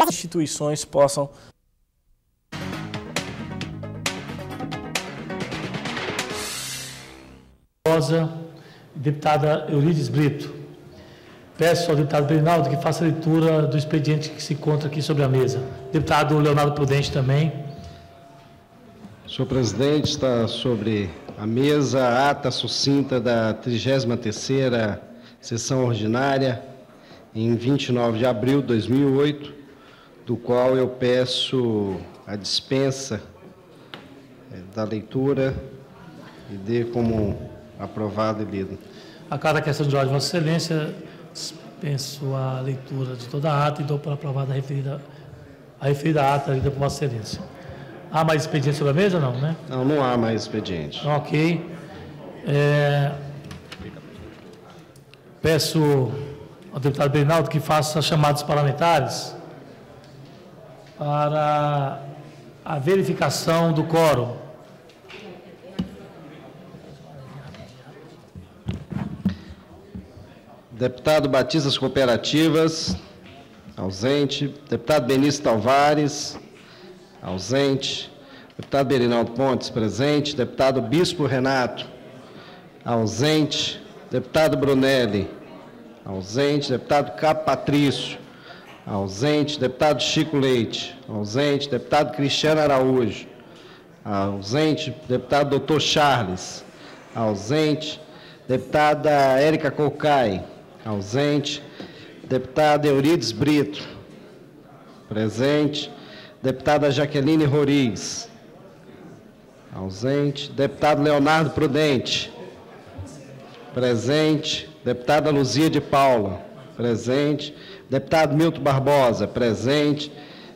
as instituições possam... Deputada Eurides Brito. Peço ao deputado Berinaldo que faça a leitura do expediente que se encontra aqui sobre a mesa. Deputado Leonardo Prudente também. Senhor presidente, está sobre a mesa a ata sucinta da 33ª sessão ordinária, em 29 de abril de 2008, do qual eu peço a dispensa da leitura e dê como aprovado e lido. A cada questão de ordem de Vossa Excelência, dispenso a leitura de toda a ata e dou por aprovada a referida ata lida por Vossa Excelência. Há mais expediente sobre a mesa, não, né? Não, não há mais expediente. Ok. Peço ao deputado Berinaldo que faça chamados parlamentares para a verificação do quórum. Deputado Batistas Cooperativas, ausente. Deputado Benício Tavares, ausente. Deputado Berinaldo Pontes, presente. Deputado Bispo Renato, ausente. Deputado Brunelli, ausente. Deputado Capo Patrício, ausente. Deputado Chico Leite, ausente. Deputado Cristiano Araújo, ausente. Deputado Dr. Charles, ausente. Deputada Érica Cocai, ausente. Deputada Eurides Brito, presente. Deputada Jaqueline Roriz, ausente. Deputado Leonardo Prudente, presente. Deputada Luzia de Paula, presente. Deputado Milton Barbosa, presente.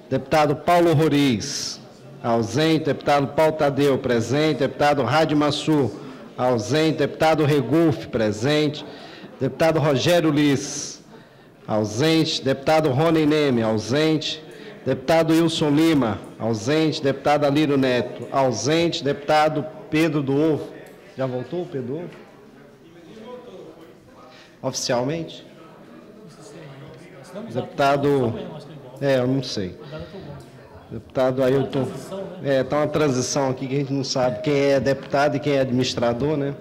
Deputado Paulo Roriz, ausente. Deputado Paulo Tadeu, presente. Deputado Rádio Massur, ausente. Deputado Regulf, presente. Deputado Rogério Liz, ausente. Deputado Rony Neme, ausente. Deputado Wilson Lima, ausente. Deputado Alírio Neto, ausente. Deputado Pedro do Ovo. Já voltou o Pedro do Ovo? Oficialmente? Deputado... eu não sei. Deputado Ailton... está uma transição aqui que a gente não sabe quem é deputado e quem é administrador, né?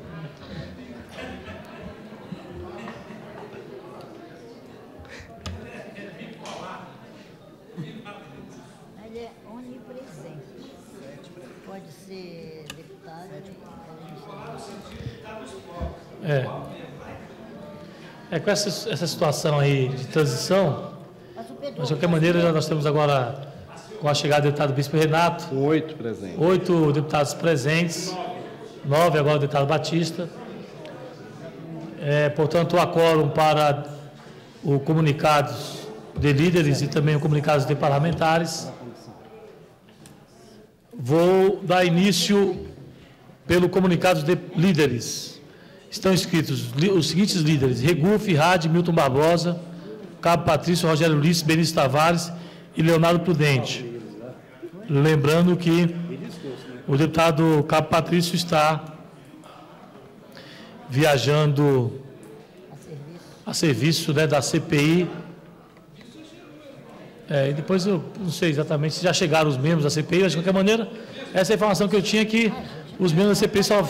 Ele é onipresente. Pode ser deputado e com essa situação aí de transição, mas de qualquer maneira nós temos agora, com a chegada do deputado Bispo Renato, 8 presentes. 8 deputados presentes, 9 agora o deputado Batista. Portanto, há quórum para o comunicados de líderes e também o comunicados de parlamentares. Vou dar início pelo comunicado de líderes. Estão inscritos os seguintes líderes: Regulf, Rádio, Milton Barbosa, Cabo Patrício, Rogério Ulisses, Benício Tavares e Leonardo Prudente. Lembrando que o deputado Cabo Patrício está viajando a serviço da CPI. E depois eu não sei exatamente se já chegaram os membros da CPI, mas de qualquer maneira, essa é a informação que eu tinha, que os membros da CPI só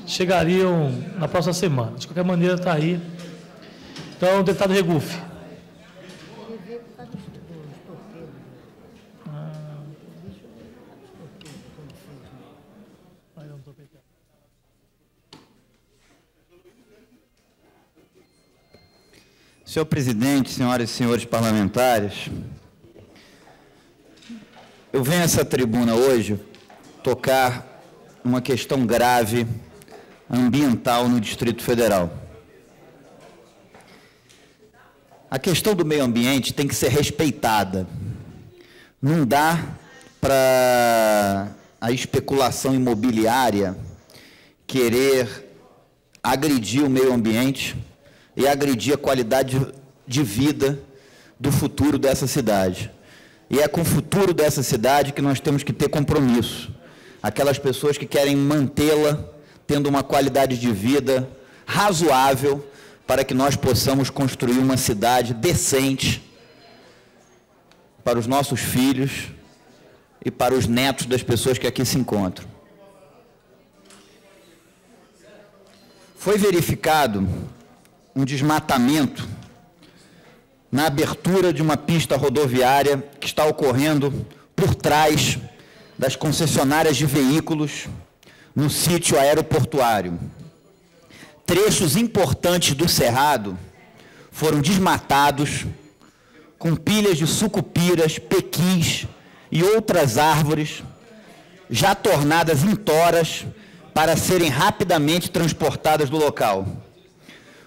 chegariam na próxima semana. De qualquer maneira, está aí. Então, deputado Regulf. Senhor presidente, senhoras e senhores parlamentares, eu venho a essa tribuna hoje tocar uma questão grave ambiental no Distrito Federal. A questão do meio ambiente tem que ser respeitada. Não dá para a especulação imobiliária querer agredir o meio ambiente e agredir a qualidade de vida do futuro dessa cidade. E é com o futuro dessa cidade que nós temos que ter compromisso. Aquelas pessoas que querem mantê-la tendo uma qualidade de vida razoável para que nós possamos construir uma cidade decente para os nossos filhos e para os netos das pessoas que aqui se encontram. Foi verificado um desmatamento na abertura de uma pista rodoviária que está ocorrendo por trás das concessionárias de veículos no sítio aeroportuário. Trechos importantes do cerrado foram desmatados com pilhas de sucupiras, pequis e outras árvores já tornadas em toras para serem rapidamente transportadas do local.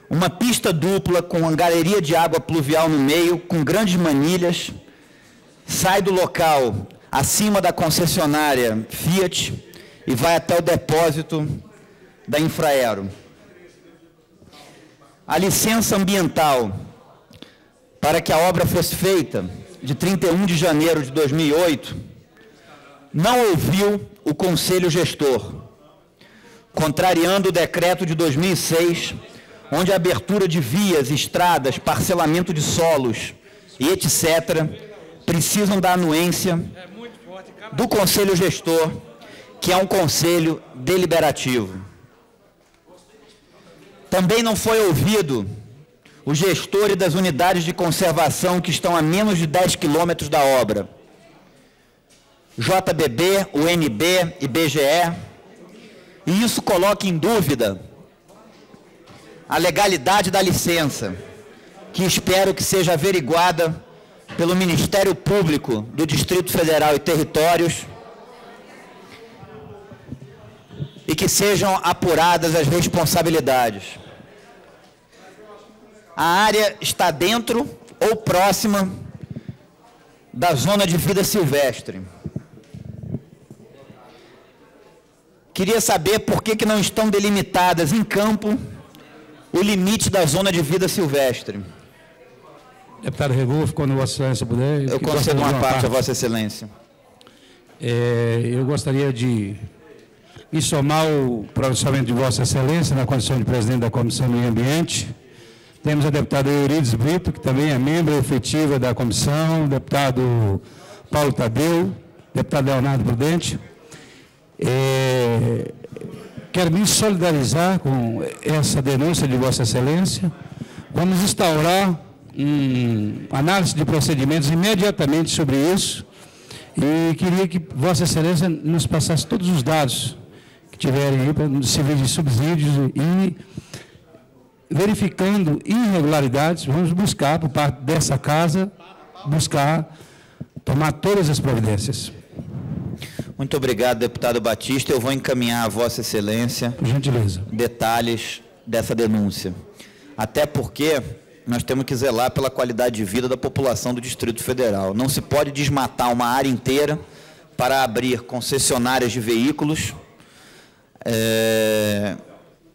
Uma pista dupla com uma galeria de água pluvial no meio, com grandes manilhas, sai do local acima da concessionária Fiat e vai até o depósito da Infraero. A licença ambiental para que a obra fosse feita, de 31 de janeiro de 2008, não ouviu o Conselho Gestor, contrariando o decreto de 2006, onde a abertura de vias, estradas, parcelamento de solos e etc., precisam da anuência do Conselho Gestor, que é um conselho deliberativo. Também não foi ouvido o gestor das unidades de conservação que estão a menos de 10 quilômetros da obra. JBB, UNB e BGE, e isso coloca em dúvida a legalidade da licença, que espero que seja averiguada pelo Ministério Público do Distrito Federal e Territórios e que sejam apuradas as responsabilidades. A área está dentro ou próxima da zona de vida silvestre. Queria saber por que não estão delimitadas em campo o limite da zona de vida silvestre. Deputado Regufo, quando Vossa Excelência puder... Eu concedo uma parte a Vossa Excelência. Eu gostaria de me somar ao pronunciamento de Vossa Excelência na condição de presidente da Comissão do Meio Ambiente. Temos a deputada Eurides Brito, que também é membro efetiva da comissão, o deputado Paulo Tadeu, deputado Leonardo Prudente. Quero me solidarizar com essa denúncia de Vossa Excelência. Vamos instaurar análise de procedimentos imediatamente sobre isso e queria que Vossa Excelência nos passasse todos os dados que tiverem aí para servir de subsídios e, verificando irregularidades, vamos buscar, por parte dessa casa, tomar todas as providências. Muito obrigado, deputado Batista. Eu vou encaminhar a Vossa Excelência, por gentileza, detalhes dessa denúncia. Até porque nós temos que zelar pela qualidade de vida da população do Distrito Federal. Não se pode desmatar uma área inteira para abrir concessionárias de veículos,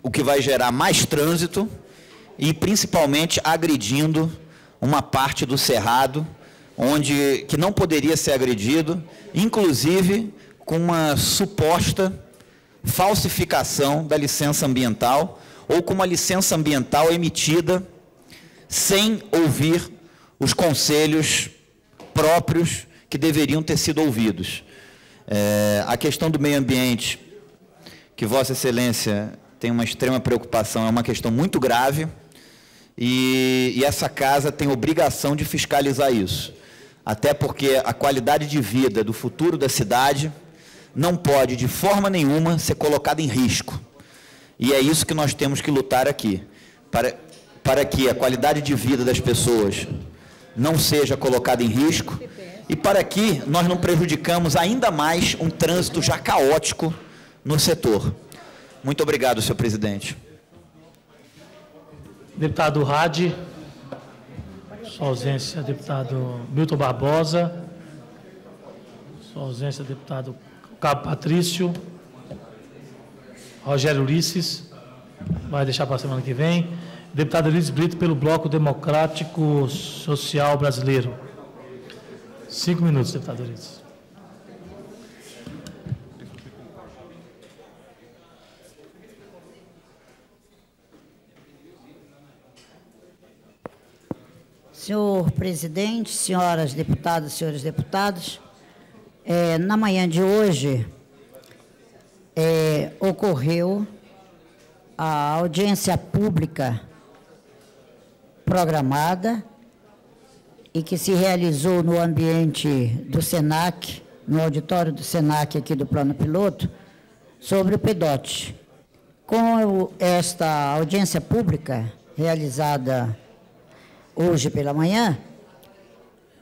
o que vai gerar mais trânsito e, principalmente, agredindo uma parte do cerrado, que não poderia ser agredido, inclusive com uma suposta falsificação da licença ambiental ou com uma licença ambiental emitida sem ouvir os conselhos próprios que deveriam ter sido ouvidos. A questão do meio ambiente, que Vossa Excelência tem uma extrema preocupação, é uma questão muito grave e essa casa tem obrigação de fiscalizar isso. Até porque a qualidade de vida do futuro da cidade não pode, de forma nenhuma, ser colocada em risco. E é isso que nós temos que lutar aqui, para que a qualidade de vida das pessoas não seja colocada em risco e para que nós não prejudicamos ainda mais um trânsito já caótico no setor. Muito obrigado, senhor presidente. Deputado Hadi, sua ausência, deputado Milton Barbosa, sua ausência, deputado Cabo Patrício, Rogério Ulisses, vai deixar para a semana que vem. Deputado Eurides Brito, pelo Bloco Democrático Social Brasileiro. 5 minutos, deputado Eurides. Senhor presidente, senhoras deputadas, senhores deputados, na manhã de hoje ocorreu a audiência pública programada e que se realizou no ambiente do SENAC, no auditório do SENAC aqui do Plano Piloto, sobre o PEDOT. Com esta audiência pública realizada hoje pela manhã,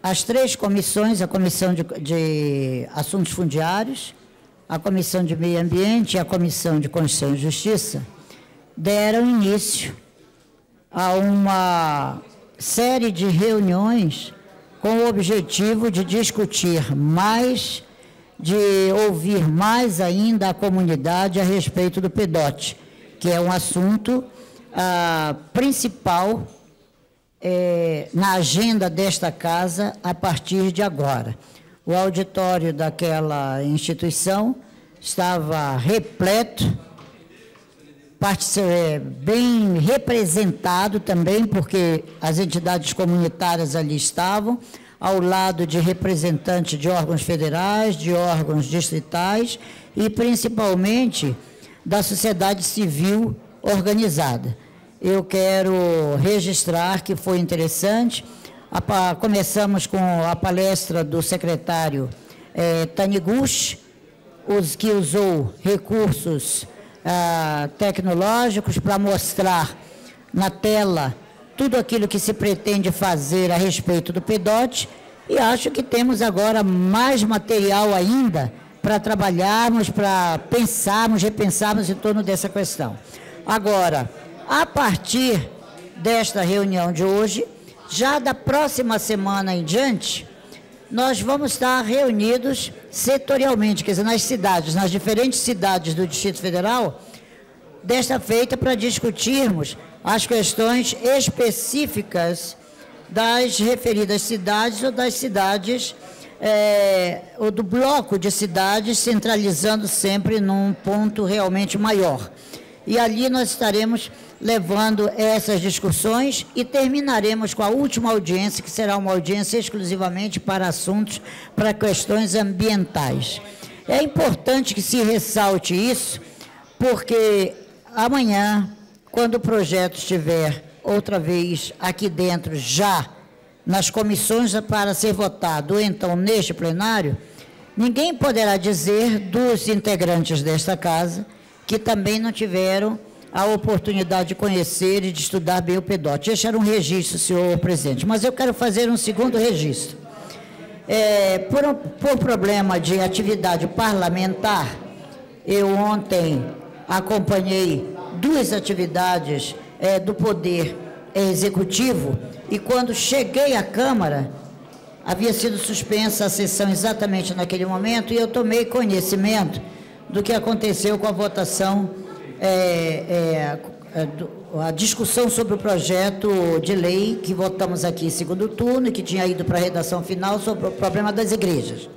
as três comissões, a Comissão de Assuntos Fundiários, a Comissão de Meio Ambiente e a Comissão de Constituição e Justiça, deram início a uma série de reuniões com o objetivo de discutir mais, de ouvir mais ainda a comunidade a respeito do PEDOT, que é um assunto principal na agenda desta casa a partir de agora. O auditório daquela instituição estava repleto, bem representado também, porque as entidades comunitárias ali estavam, ao lado de representantes de órgãos federais, de órgãos distritais e, principalmente, da sociedade civil organizada. Eu quero registrar que foi interessante. Começamos com a palestra do secretário Taniguchi, que usou recursos tecnológicos para mostrar na tela tudo aquilo que se pretende fazer a respeito do PEDOT, e acho que temos agora mais material ainda para trabalharmos, para pensarmos, repensarmos em torno dessa questão. Agora, a partir desta reunião de hoje, já da próxima semana em diante, nós vamos estar reunidos setorialmente, quer dizer, nas cidades, nas diferentes cidades do Distrito Federal, desta feita para discutirmos as questões específicas das referidas cidades ou das cidades, ou do bloco de cidades, centralizando sempre num ponto realmente maior. E ali nós estaremos levando essas discussões e terminaremos com a última audiência, que será uma audiência exclusivamente para assuntos, para questões ambientais. É importante que se ressalte isso, porque amanhã, quando o projeto estiver outra vez aqui dentro, já nas comissões para ser votado, ou então neste plenário, ninguém poderá dizer dos integrantes desta casa que também não tiveram a oportunidade de conhecer e de estudar bem o PEDOT. Este era um registro, senhor presidente, mas eu quero fazer um segundo registro. Por problema de atividade parlamentar, eu ontem acompanhei duas atividades do Poder Executivo, e quando cheguei à Câmara, havia sido suspensa a sessão exatamente naquele momento, e eu tomei conhecimento do que aconteceu com a votação, a discussão sobre o projeto de lei que votamos aqui em segundo turno e que tinha ido para a redação final sobre o problema das igrejas.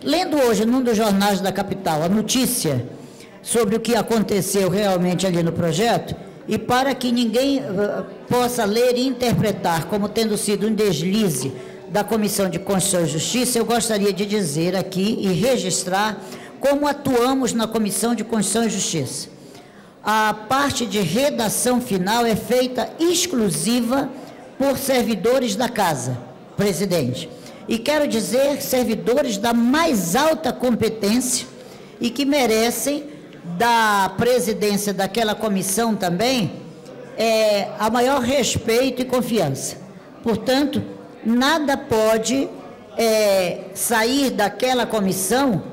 Lendo hoje, num dos jornais da capital, a notícia sobre o que aconteceu realmente ali no projeto, e para que ninguém possa ler e interpretar como tendo sido um deslize da Comissão de Constituição e Justiça, eu gostaria de dizer aqui e registrar como atuamos na Comissão de Constituição e Justiça. A parte de redação final é feita exclusiva por servidores da Casa, presidente. E quero dizer, servidores da mais alta competência e que merecem da presidência daquela comissão também a maior respeito e confiança. Portanto, nada pode sair daquela comissão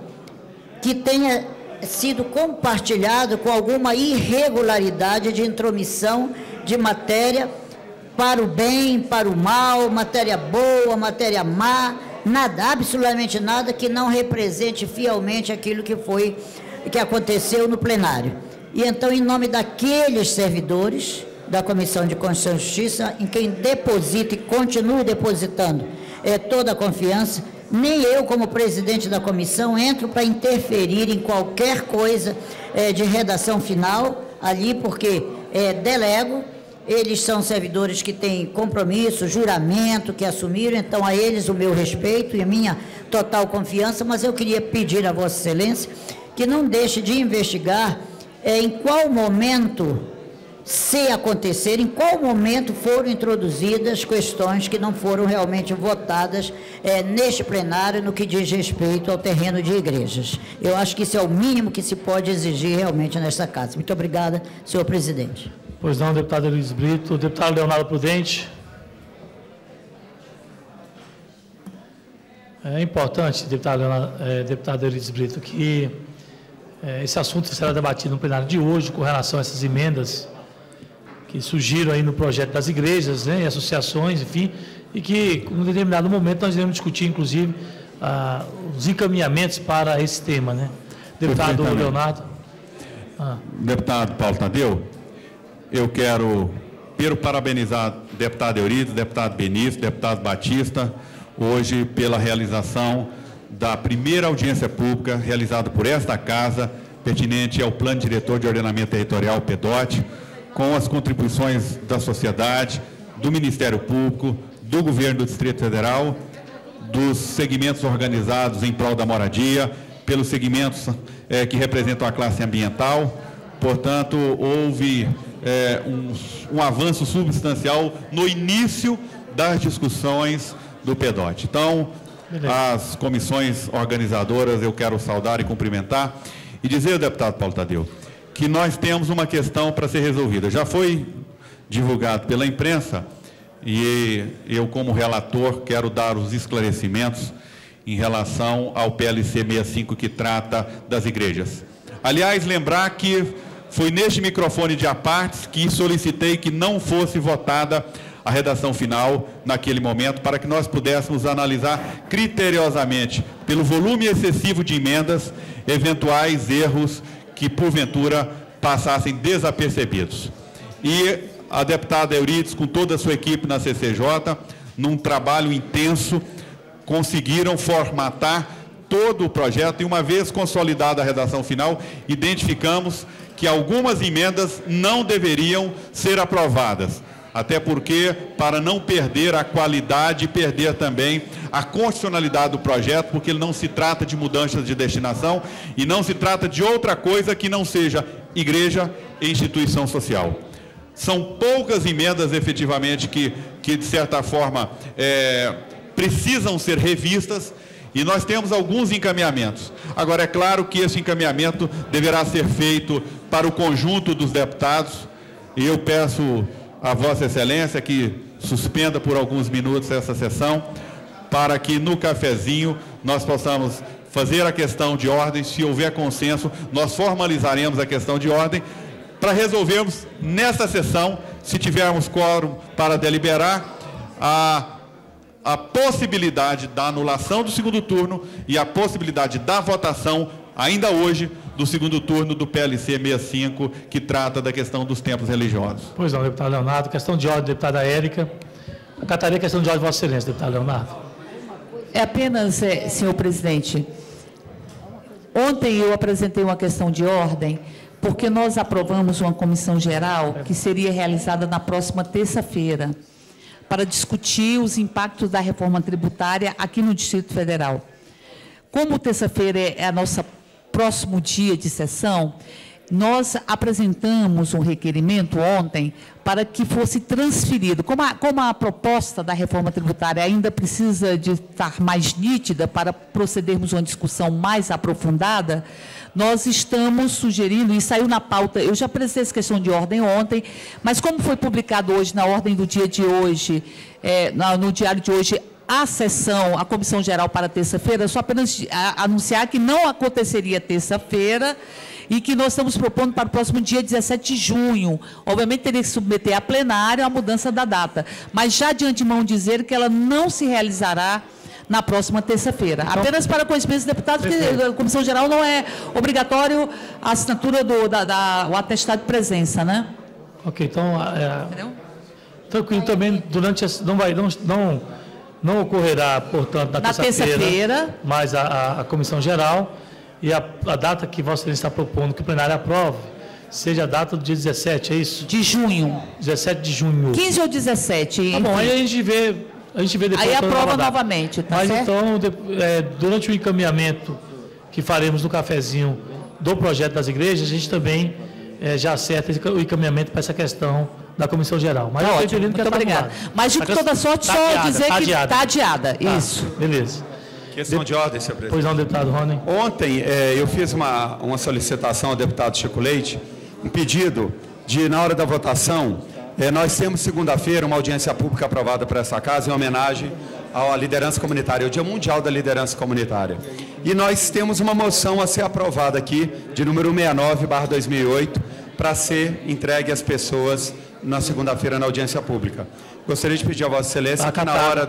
que tenha sido compartilhado com alguma irregularidade de intromissão de matéria para o bem, para o mal, matéria boa, matéria má, nada, absolutamente nada que não represente fielmente aquilo que aconteceu no plenário. E então, em nome daqueles servidores da Comissão de Constituição e Justiça, em quem deposita e continua depositando toda a confiança, nem eu, como presidente da comissão, entro para interferir em qualquer coisa de redação final ali, porque delego eles são servidores que têm compromisso, juramento, que assumiram, então a eles o meu respeito e a minha total confiança, mas eu queria pedir a Vossa Excelência que não deixe de investigar em qual momento, se acontecer, em qual momento foram introduzidas questões que não foram realmente votadas neste plenário no que diz respeito ao terreno de igrejas. Eu acho que isso é o mínimo que se pode exigir realmente nesta casa. Muito obrigada, senhor presidente. Pois não, deputado Eurídice Brito. Deputado Leonardo Prudente. É importante, deputado Eurídice Brito, que esse assunto será debatido no plenário de hoje com relação a essas emendas que surgiram aí no projeto das igrejas, né, e associações, enfim, e que, em um determinado momento, nós iremos discutir, inclusive, os encaminhamentos para esse tema, né? Deputado Leonardo. Deputado Paulo Tadeu, eu quero parabenizar o deputado Eurídice, deputado Benício, deputado Batista, hoje pela realização da primeira audiência pública realizada por esta Casa, pertinente ao Plano Diretor de Ordenamento Territorial, PDOT, com as contribuições da sociedade, do Ministério Público, do Governo do Distrito Federal, dos segmentos organizados em prol da moradia, pelos segmentos que representam a classe ambiental. Portanto, houve um avanço substancial no início das discussões do PDOT. Então, as comissões organizadoras eu quero saudar e cumprimentar e dizer, deputado Paulo Tadeu, que nós temos uma questão para ser resolvida. Já foi divulgado pela imprensa e eu, como relator, quero dar os esclarecimentos em relação ao PLC 65 que trata das igrejas. Aliás, lembrar que foi neste microfone de apartes que solicitei que não fosse votada a redação final naquele momento, para que nós pudéssemos analisar criteriosamente, pelo volume excessivo de emendas, eventuais erros que, porventura, passassem desapercebidos. E a deputada Eurídice, com toda a sua equipe na CCJ, num trabalho intenso, conseguiram formatar todo o projeto e, uma vez consolidada a redação final, identificamos que algumas emendas não deveriam ser aprovadas. Até porque, para não perder a qualidade e perder também a constitucionalidade do projeto, porque ele não se trata de mudanças de destinação e não se trata de outra coisa que não seja igreja e instituição social. São poucas emendas, efetivamente, que de certa forma, precisam ser revistas, e nós temos alguns encaminhamentos. Agora, é claro que esse encaminhamento deverá ser feito para o conjunto dos deputados, e eu peço a Vossa Excelência que suspenda por alguns minutos essa sessão, para que no cafezinho nós possamos fazer a questão de ordem. Se houver consenso, nós formalizaremos a questão de ordem para resolvermos nessa sessão, se tivermos quórum para deliberar, a possibilidade da anulação do segundo turno e a possibilidade da votação, ainda hoje, do segundo turno do PLC 65, que trata da questão dos templos religiosos. Pois não, deputado Leonardo. Questão de ordem, deputada Érica. Acataria a questão de ordem de Vossa Excelência, deputado Leonardo. É apenas, senhor presidente, ontem eu apresentei uma questão de ordem, porque nós aprovamos uma comissão geral que seria realizada na próxima terça-feira, para discutir os impactos da reforma tributária aqui no Distrito Federal. Como terça-feira é a nossa próximo dia de sessão, nós apresentamos um requerimento ontem para que fosse transferido. Como a proposta da reforma tributária ainda precisa de estar mais nítida para procedermos a uma discussão mais aprofundada, nós estamos sugerindo, e saiu na pauta, eu já apresentei essa questão de ordem ontem, mas como foi publicado hoje, na ordem do dia de hoje, no diário de hoje, a comissão geral para terça-feira, só apenas anunciar que não aconteceria terça-feira e que nós estamos propondo para o próximo dia 17 de junho. Obviamente, teria que submeter a plenário a mudança da data, mas já de antemão dizer que ela não se realizará na próxima terça-feira. Então, apenas para conhecimento dos deputados, que a comissão geral não é obrigatório a assinatura o atestado de presença, né? Ok, então, tranquilo também, durante não ocorrerá, portanto, na terça-feira, mas a comissão geral, e a data que Vossa Excelência está propondo que o plenário aprove seja a data do dia 17, é isso? De junho. 17 de junho. 15 ou 17. Tá bom, aí a gente vê depois. Aí aprova novamente, tá Mas certo? então, durante o encaminhamento que faremos no cafezinho do projeto das igrejas, a gente também já acerta o encaminhamento para essa questão da Comissão Geral. Mas Tá eu ótimo, entendendo que muito obrigada. Mas, de toda sorte, só dizer que está adiada. Isso. Beleza. Questão de ordem, senhor presidente. Pois não, deputado Rony. Ontem eu fiz uma solicitação ao deputado Chico Leite, um pedido de, na hora da votação, nós temos segunda-feira uma audiência pública aprovada por essa casa em homenagem à liderança comunitária, o Dia Mundial da Liderança Comunitária. E nós temos uma moção a ser aprovada aqui, de número 69/2008, para ser entregue às pessoas na segunda-feira na audiência pública. Gostaria de pedir a Vossa Excelência que na hora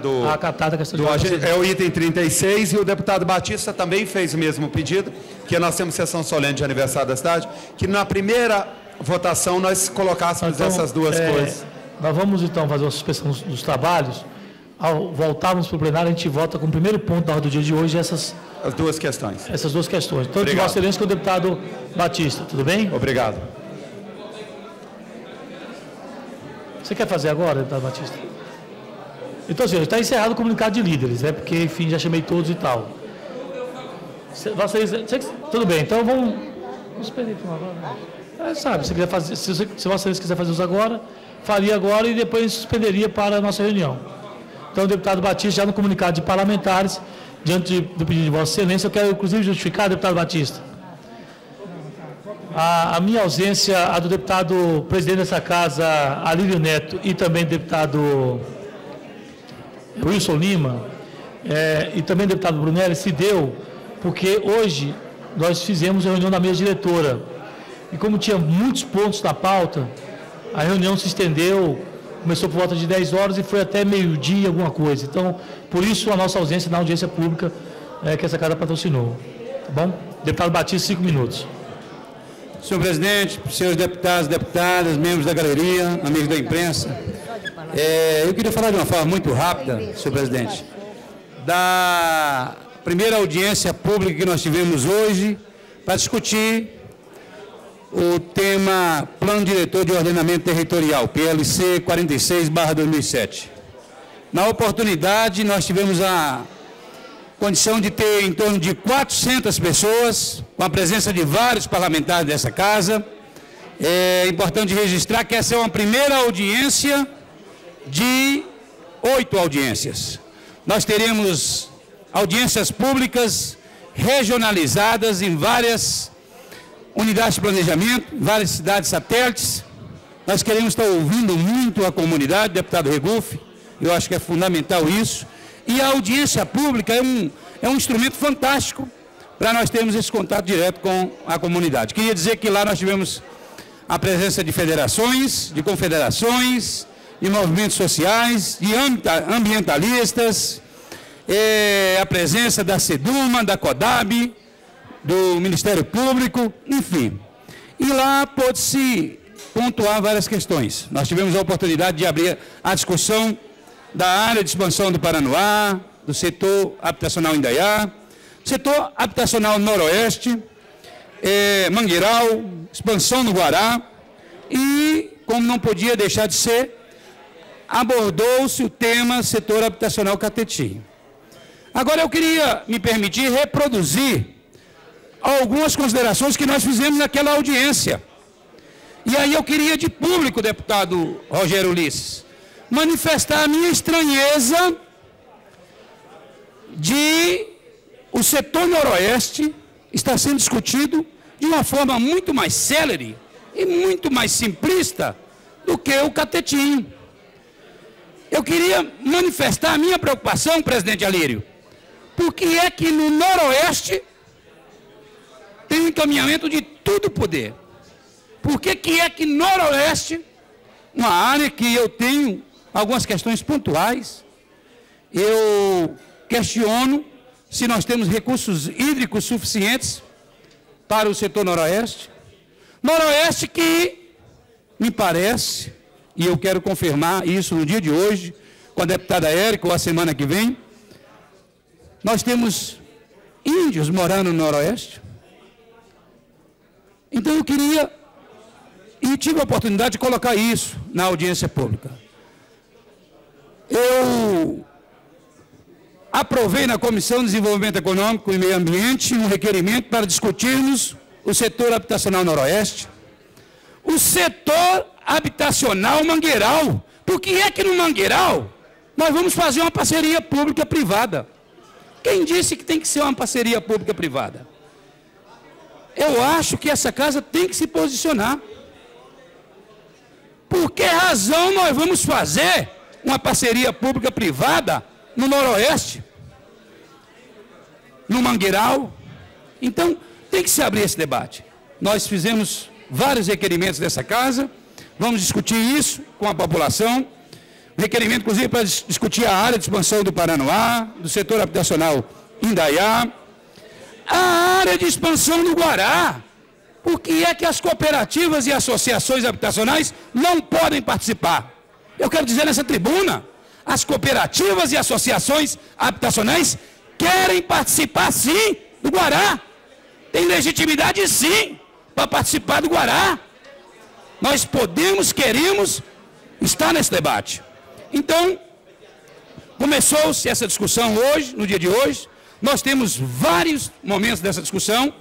é o item 36 e o deputado Batista também fez o mesmo pedido, que nós temos sessão solene de aniversário da cidade, que na primeira votação nós colocássemos essas duas coisas. Nós vamos então fazer uma suspensão dos trabalhos. Ao voltarmos para o plenário, a gente vota com o primeiro ponto da ordem do dia de hoje as duas questões. Essas duas questões. Tanto de Vossa Excelência quanto do deputado Batista. Tudo bem? Obrigado. Você quer fazer agora, deputado Batista? Então, senhor, está encerrado o comunicado de líderes, né? Porque, enfim, já chamei todos e tal. Tudo bem, então vamos suspender agora. Sabe, se Vossa Excelência quiser fazer isso agora, faria agora e depois suspenderia para a nossa reunião. Então, o deputado Batista, já no comunicado de parlamentares, diante do pedido de Vossa Excelência, eu quero, inclusive, justificar, deputado Batista, a minha ausência, a do deputado presidente dessa casa, Alírio Neto, e também do deputado Wilson Lima, e também do deputado Brunelli, se deu porque hoje nós fizemos a reunião da mesa diretora. E como tinha muitos pontos na pauta, a reunião se estendeu, começou por volta de 10 horas e foi até meio-dia, alguma coisa. Então, por isso a nossa ausência na audiência pública que essa casa patrocinou. Tá bom? Deputado Batista, 5 minutos. Senhor presidente, senhores deputados, deputadas, membros da galeria, amigos da imprensa, eu queria falar de uma forma muito rápida, senhor presidente, da primeira audiência pública que nós tivemos hoje para discutir o tema Plano Diretor de Ordenamento Territorial, PLC 46/2007. Na oportunidade, nós tivemos a condição de ter em torno de 400 pessoas, com a presença de vários parlamentares dessa casa. É importante registrar que essa é uma primeira audiência de 8 audiências. Nós teremos audiências públicas regionalizadas em várias unidades de planejamento, várias cidades satélites. Nós queremos estar ouvindo muito a comunidade, deputado Regufe, eu acho que é fundamental isso. E a audiência pública é um instrumento fantástico para nós termos esse contato direto com a comunidade. Queria dizer que lá nós tivemos a presença de federações, de confederações, de movimentos sociais, de ambientalistas, a presença da SEDUMA, da CODAB, do Ministério Público, enfim. E lá pôde-se pontuar várias questões. Nós tivemos a oportunidade de abrir a discussão da área de expansão do Paranoá, do setor habitacional Indaiá, setor habitacional Noroeste, Mangueiral, expansão no Guará, e, como não podia deixar de ser, abordou-se o tema setor habitacional Catetim. Agora eu queria me permitir reproduzir algumas considerações que nós fizemos naquela audiência. E aí eu queria de público, deputado Rogério Ulisses, manifestar a minha estranheza de o setor noroeste estar sendo discutido de uma forma muito mais célere e muito mais simplista do que o Catetim. Eu queria manifestar a minha preocupação, presidente Alírio, porque é que no noroeste tem um encaminhamento de tudo poder. Por que é que noroeste, uma área que eu tenho algumas questões pontuais, eu questiono se nós temos recursos hídricos suficientes para o setor noroeste. Noroeste que, me parece, e eu quero confirmar isso no dia de hoje, com a deputada Érica, ou a semana que vem, nós temos índios morando no noroeste. Então eu queria E tive a oportunidade de colocar isso na audiência pública. Eu aprovei na Comissão de Desenvolvimento Econômico e Meio Ambiente um requerimento para discutirmos o setor habitacional noroeste, o setor habitacional Mangueiral. Por que é que no Mangueiral nós vamos fazer uma parceria pública-privada? Quem disse que tem que ser uma parceria pública-privada? Eu acho que essa casa tem que se posicionar. Por que razão nós vamos fazer uma parceria pública-privada no Noroeste, no Mangueiral? Então, tem que se abrir esse debate. Nós fizemos vários requerimentos dessa casa, vamos discutir isso com a população, requerimento, inclusive, para discutir a área de expansão do Paranoá, do setor habitacional Indaiá, a área de expansão do Guará. Por que é que as cooperativas e associações habitacionais não podem participar? Eu quero dizer nessa tribuna, as cooperativas e associações habitacionais querem participar, sim, do Guará. Tem legitimidade, sim, para participar do Guará. Nós podemos, queremos estar nesse debate. Então, começou-se essa discussão hoje, no dia de hoje. Nós temos vários momentos dessa discussão,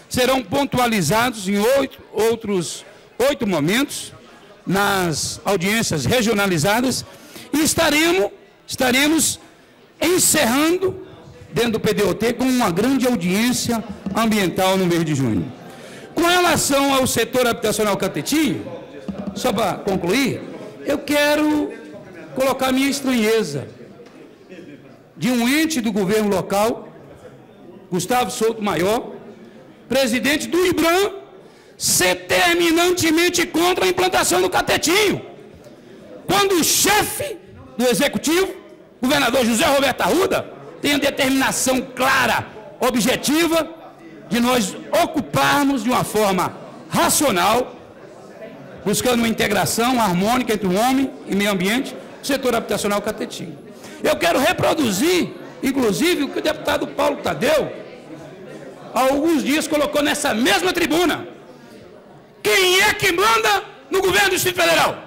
serão pontualizados em outros 8 momentos, nas audiências regionalizadas, e estaremos encerrando, dentro do PDOT, com uma grande audiência ambiental no mês de junho. Com relação ao setor habitacional Catetinho, só para concluir, eu quero colocar minha estranheza de um ente do governo local, Gustavo Souto Maior, presidente do IBRAM, ser terminantemente contra a implantação do Catetinho, quando o chefe do executivo, governador José Roberto Arruda, tem a determinação clara, objetiva, de nós ocuparmos de uma forma racional, buscando uma integração harmônica entre o homem e meio ambiente, o setor habitacional Catetinho. Eu quero reproduzir, inclusive, o que o deputado Paulo Tadeu, há alguns dias, colocou nessa mesma tribuna. Quem é que manda no governo do Distrito Federal?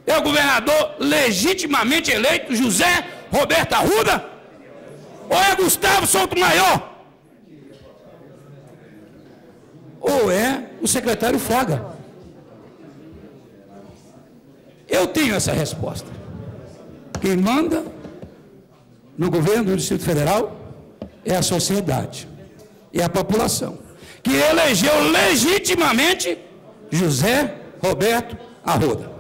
É o governador legitimamente eleito, José Roberto Arruda? Ou é Gustavo Souto Maior? Ou é o secretário Fraga? Eu tenho essa resposta. Quem manda no governo do Distrito Federal é a sociedade, é a população, que elegeu legitimamente José Roberto Arruda.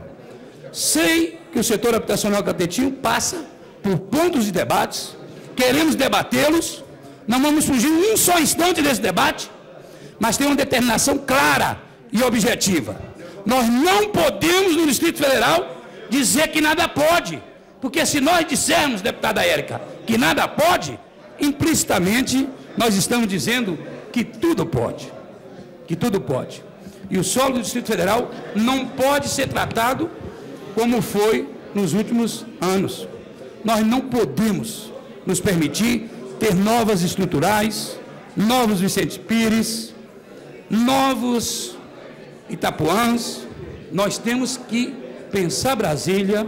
Sei que o setor habitacional Catetinho passa por pontos de debates, queremos debatê-los, não vamos fugir um só instante desse debate, mas tem uma determinação clara e objetiva. Nós não podemos, no Distrito Federal, dizer que nada pode, porque se nós dissermos, deputada Érica, que nada pode, implicitamente nós estamos dizendo que tudo pode, que tudo pode. E o solo do Distrito Federal não pode ser tratado como foi nos últimos anos. Nós não podemos nos permitir ter novas estruturais, novos Vicente Pires, novos Itapuãs. Nós temos que pensar Brasília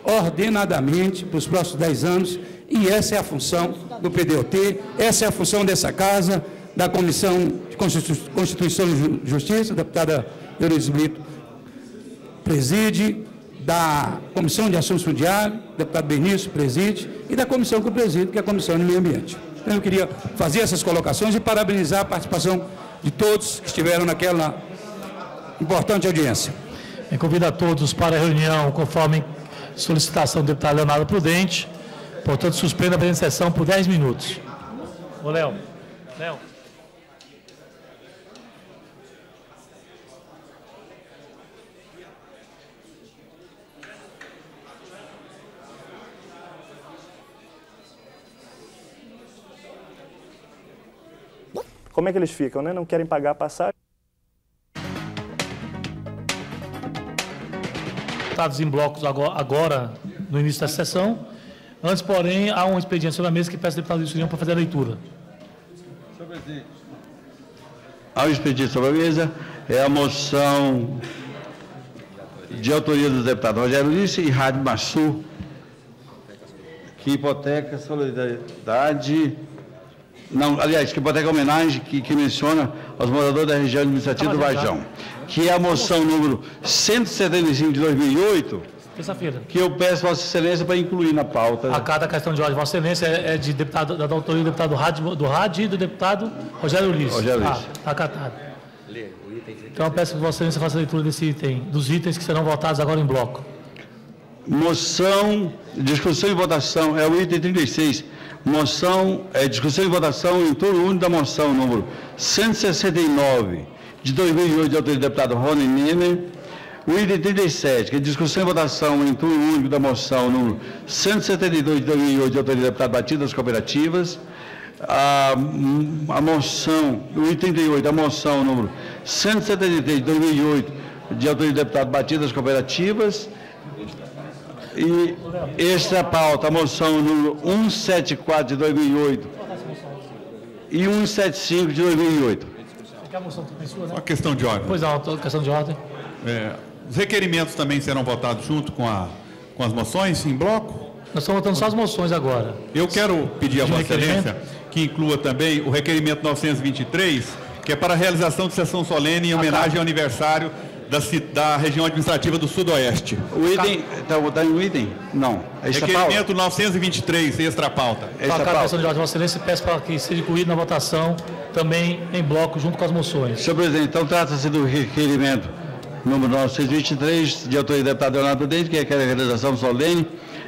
ordenadamente para os próximos 10 anos, e essa é a função do PDOT, essa é a função dessa casa, da Comissão de Constituição e Justiça, a deputada Euridice Brito preside, da Comissão de Assuntos Fundiários, o deputado Benício preside, e da comissão que eu presido, que é a Comissão de Meio Ambiente. Então, eu queria fazer essas colocações e parabenizar a participação de todos que estiveram naquela importante audiência. Eu convido a todos para a reunião, conforme solicitação do deputado Leonardo Prudente. Portanto, suspendo a presente sessão por 10 minutos. Ô, Léo. Léo. Como é que eles ficam, né? Não querem pagar a passagem. Deputados em blocos agora, no início da sessão. Antes, porém, há um expediente sobre a mesa que peço ao deputado Luiz Surião para fazer a leitura. Senhor presidente. Há um expediente sobre a mesa. É a moção de autoria do deputado Rogério Ulisses e Rádio Massu, que hipoteca a solidariedade... Não, aliás, que hipoteca a homenagem que menciona aos moradores da região administrativa do Varjão, que é a moção número 175 de 2008, terça-feira, que eu peço Vossa Excelência para incluir na pauta. A cada questão de ordem, Vossa Excelência é de deputado, da autoria do deputado Rádio e do deputado Rogério Ulisses. Está acatado. Então eu peço que Vossa Excelência faça a leitura desse item, dos itens que serão votados agora em bloco. Moção, discussão e votação, é o item 36. Moção, discussão e votação em turno único da moção número 169 de 2008, de autoria do deputado Rony Niner. O item 37, que é discussão e votação em turno único da moção número 172 de 2008, de autoria do deputado Batista das Cooperativas. A moção, o item 38, a moção número 173 de 2008, de autoria do deputado Batista das Cooperativas. E extra pauta, a moção número 174 de 2008 e 175 de 2008. Uma questão de ordem. Pois não, questão de ordem. Os requerimentos também serão votados junto com as moções, em bloco? Nós estamos votando só as moções agora. Eu quero pedir a Vossa Excelência que inclua também o requerimento 923, que é para a realização de sessão solene em homenagem ao aniversário da região administrativa do Sudoeste. O item, está votando o item? Não. Requerimento 923, extra pauta. A questão de ordem, Vossa Excelência, peço para que seja incluído na votação também em bloco, junto com as moções. Senhor presidente, então trata-se do requerimento número 923, de autoria do deputado Leonardo Dente, que requer a realização solene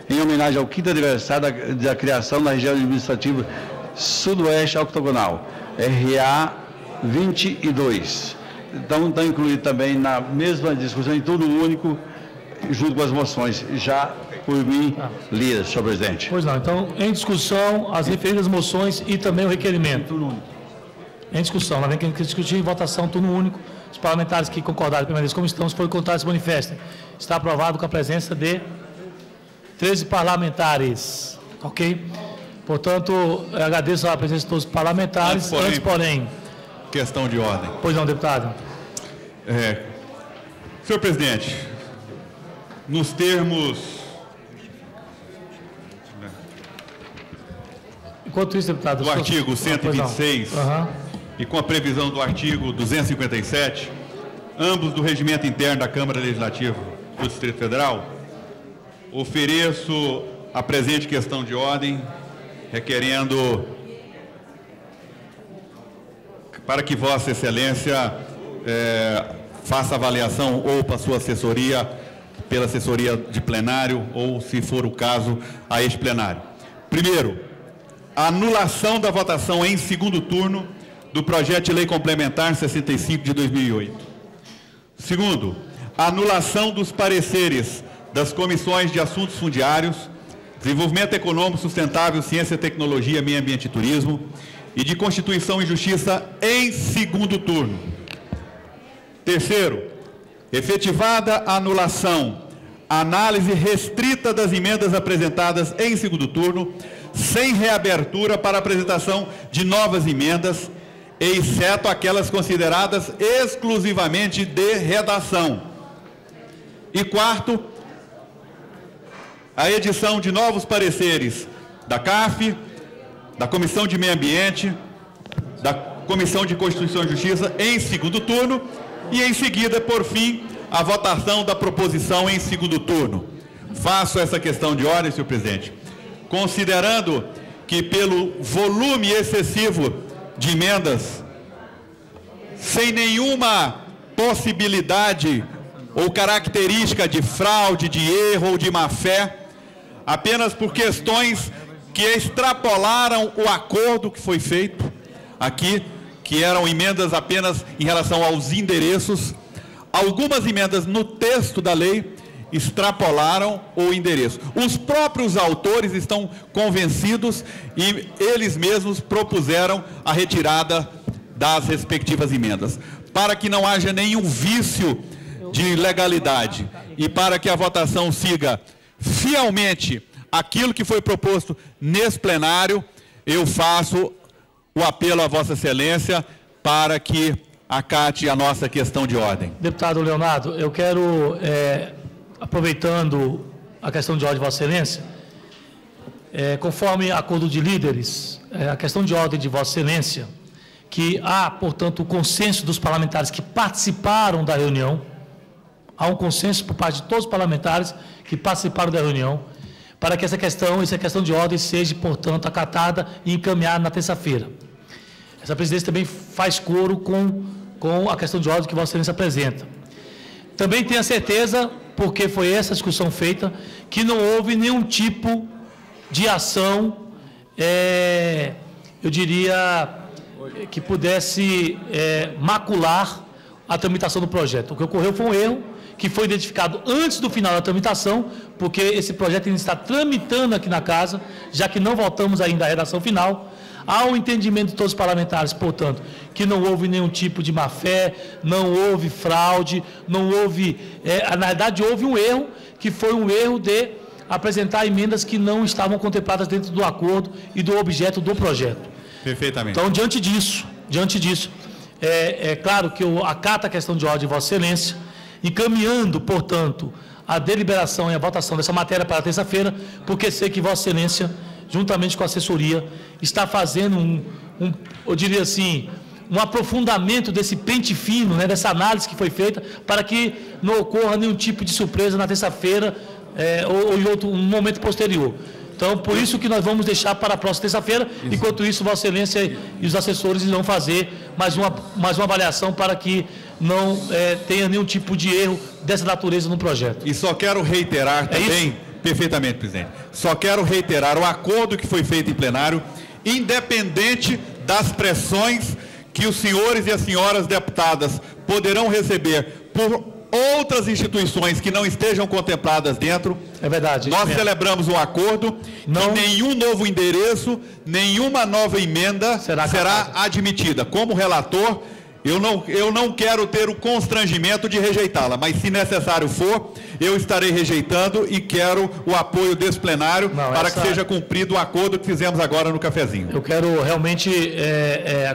em homenagem ao 5º aniversário da criação da região administrativa Sudoeste Octogonal, RA 22. Então, está incluído também na mesma discussão em turno único, junto com as moções, já por mim lidas, senhor presidente. Pois não, então, em discussão, as referidas moções e também o requerimento. Turno único. Em discussão, nós vamos discutir em votação, turno único. Os parlamentares que concordaram permaneçam como estão, se forem contrários, se manifestem. Está aprovado com a presença de 13 parlamentares. Ok? Portanto, eu agradeço a presença de todos os parlamentares. Antes, porém... Questão de ordem. Pois não, deputado. Senhor presidente, nos termos... Enquanto isso, deputado... Do artigo 126 e com a previsão do artigo 257, ambos do regimento interno da Câmara Legislativa do Distrito Federal, ofereço a presente questão de ordem, requerendo para que Vossa Excelência faça avaliação ou para sua assessoria, pela assessoria de plenário, ou, se for o caso, a este plenário. Primeiro, a anulação da votação em segundo turno do projeto de lei complementar 65 de 2008. Segundo, a anulação dos pareceres das comissões de assuntos fundiários, desenvolvimento econômico sustentável, ciência, tecnologia, meio ambiente e turismo, e de Constituição e Justiça em segundo turno. Terceiro, efetivada a anulação, análise restrita das emendas apresentadas em segundo turno, sem reabertura para apresentação de novas emendas, exceto aquelas consideradas exclusivamente de redação. E quarto, a edição de novos pareceres da CAF, da Comissão de Meio Ambiente, da Comissão de Constituição e Justiça em segundo turno e, em seguida, por fim, a votação da proposição em segundo turno. Faço essa questão de ordem, senhor presidente, considerando que, pelo volume excessivo de emendas, sem nenhuma possibilidade ou característica de fraude, de erro ou de má-fé, apenas por questões que extrapolaram o acordo que foi feito aqui, que eram emendas apenas em relação aos endereços. Algumas emendas no texto da lei extrapolaram o endereço. Os próprios autores estão convencidos e eles mesmos propuseram a retirada das respectivas emendas. Para que não haja nenhum vício de legalidade e para que a votação siga fielmente aquilo que foi proposto nesse plenário, eu faço o apelo a Vossa Excelência para que acate a nossa questão de ordem. Deputado Leonardo, eu quero, aproveitando a questão de ordem de Vossa Excelência, conforme acordo de líderes, a questão de ordem de Vossa Excelência, que há, portanto, o consenso dos parlamentares que participaram da reunião, há um consenso por parte de todos os parlamentares que participaram da reunião, para que essa questão de ordem seja, portanto, acatada e encaminhada na terça-feira. Essa presidência também faz coro com a questão de ordem que Vossa Excelência apresenta. Também tenho a certeza, porque foi essa discussão feita, que não houve nenhum tipo de ação, eu diria, que pudesse macular a tramitação do projeto. O que ocorreu foi um erro que foi identificado antes do final da tramitação, porque esse projeto ainda está tramitando aqui na casa, já que não voltamos ainda à redação final. Há um entendimento de todos os parlamentares, portanto, que não houve nenhum tipo de má-fé, não houve fraude, não houve... na verdade, houve um erro, que foi um erro de apresentar emendas que não estavam contempladas dentro do acordo e do objeto do projeto. Perfeitamente. Então, diante disso, é claro que eu acato a questão de ordem de Vossa Excelência, encaminhando, portanto, a deliberação e a votação dessa matéria para terça-feira, porque sei que Vossa Excelência, juntamente com a assessoria, está fazendo eu diria assim, um aprofundamento desse pente fino, dessa análise que foi feita, para que não ocorra nenhum tipo de surpresa na terça-feira ou em um momento posterior. Então, por isso que nós vamos deixar para a próxima terça-feira, enquanto isso, Vossa Excelência e os assessores irão fazer mais uma avaliação para que não tenha nenhum tipo de erro dessa natureza no projeto. E só quero reiterar também, perfeitamente, presidente, só quero reiterar o acordo que foi feito em plenário, independente das pressões que os senhores e as senhoras deputadas poderão receber por outras instituições que não estejam contempladas dentro. É verdade. Nós celebramos um acordo que nenhum novo endereço, nenhuma nova emenda será admitida. Como relator, eu não quero ter o constrangimento de rejeitá-la, mas se necessário for, eu estarei rejeitando e quero o apoio desse plenário para que seja cumprido o acordo que fizemos agora no cafezinho. Eu quero realmente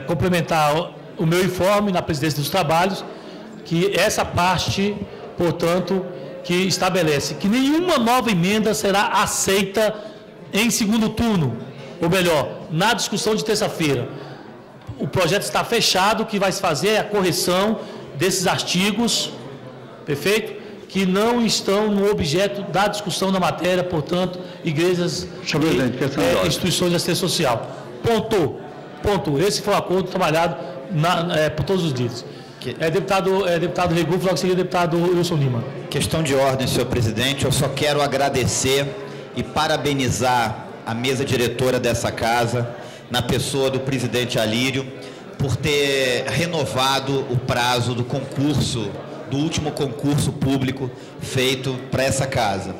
complementar o meu informe na presidência dos trabalhos, que essa parte, portanto, que estabelece que nenhuma nova emenda será aceita em segundo turno, ou melhor, na discussão de terça-feira. O projeto está fechado, que vai se fazer a correção desses artigos, perfeito? Que não estão no objeto da discussão da matéria, portanto, igrejas e instituições de assistência social. Ponto. Esse foi o acordo trabalhado por todos os dias. Deputado Regufo, logo em seguida, deputado Wilson Lima. Questão de ordem, senhor presidente. Eu só quero agradecer e parabenizar a mesa diretora dessa casa, na pessoa do presidente Alírio, por ter renovado o prazo do concurso, do último concurso público feito para essa casa.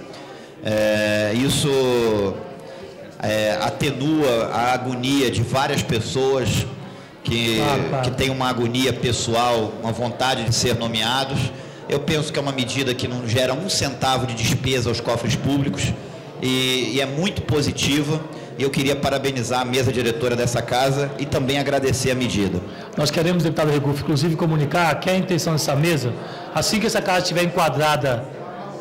Isso atenua a agonia de várias pessoas que tem uma agonia pessoal, uma vontade de ser nomeados. Eu penso que é uma medida que não gera um centavo de despesa aos cofres públicos e é muito positiva. E eu queria parabenizar a mesa diretora dessa casa e também agradecer a medida. Nós queremos, deputado Regufo, inclusive comunicar que a intenção dessa mesa, assim que essa casa estiver enquadrada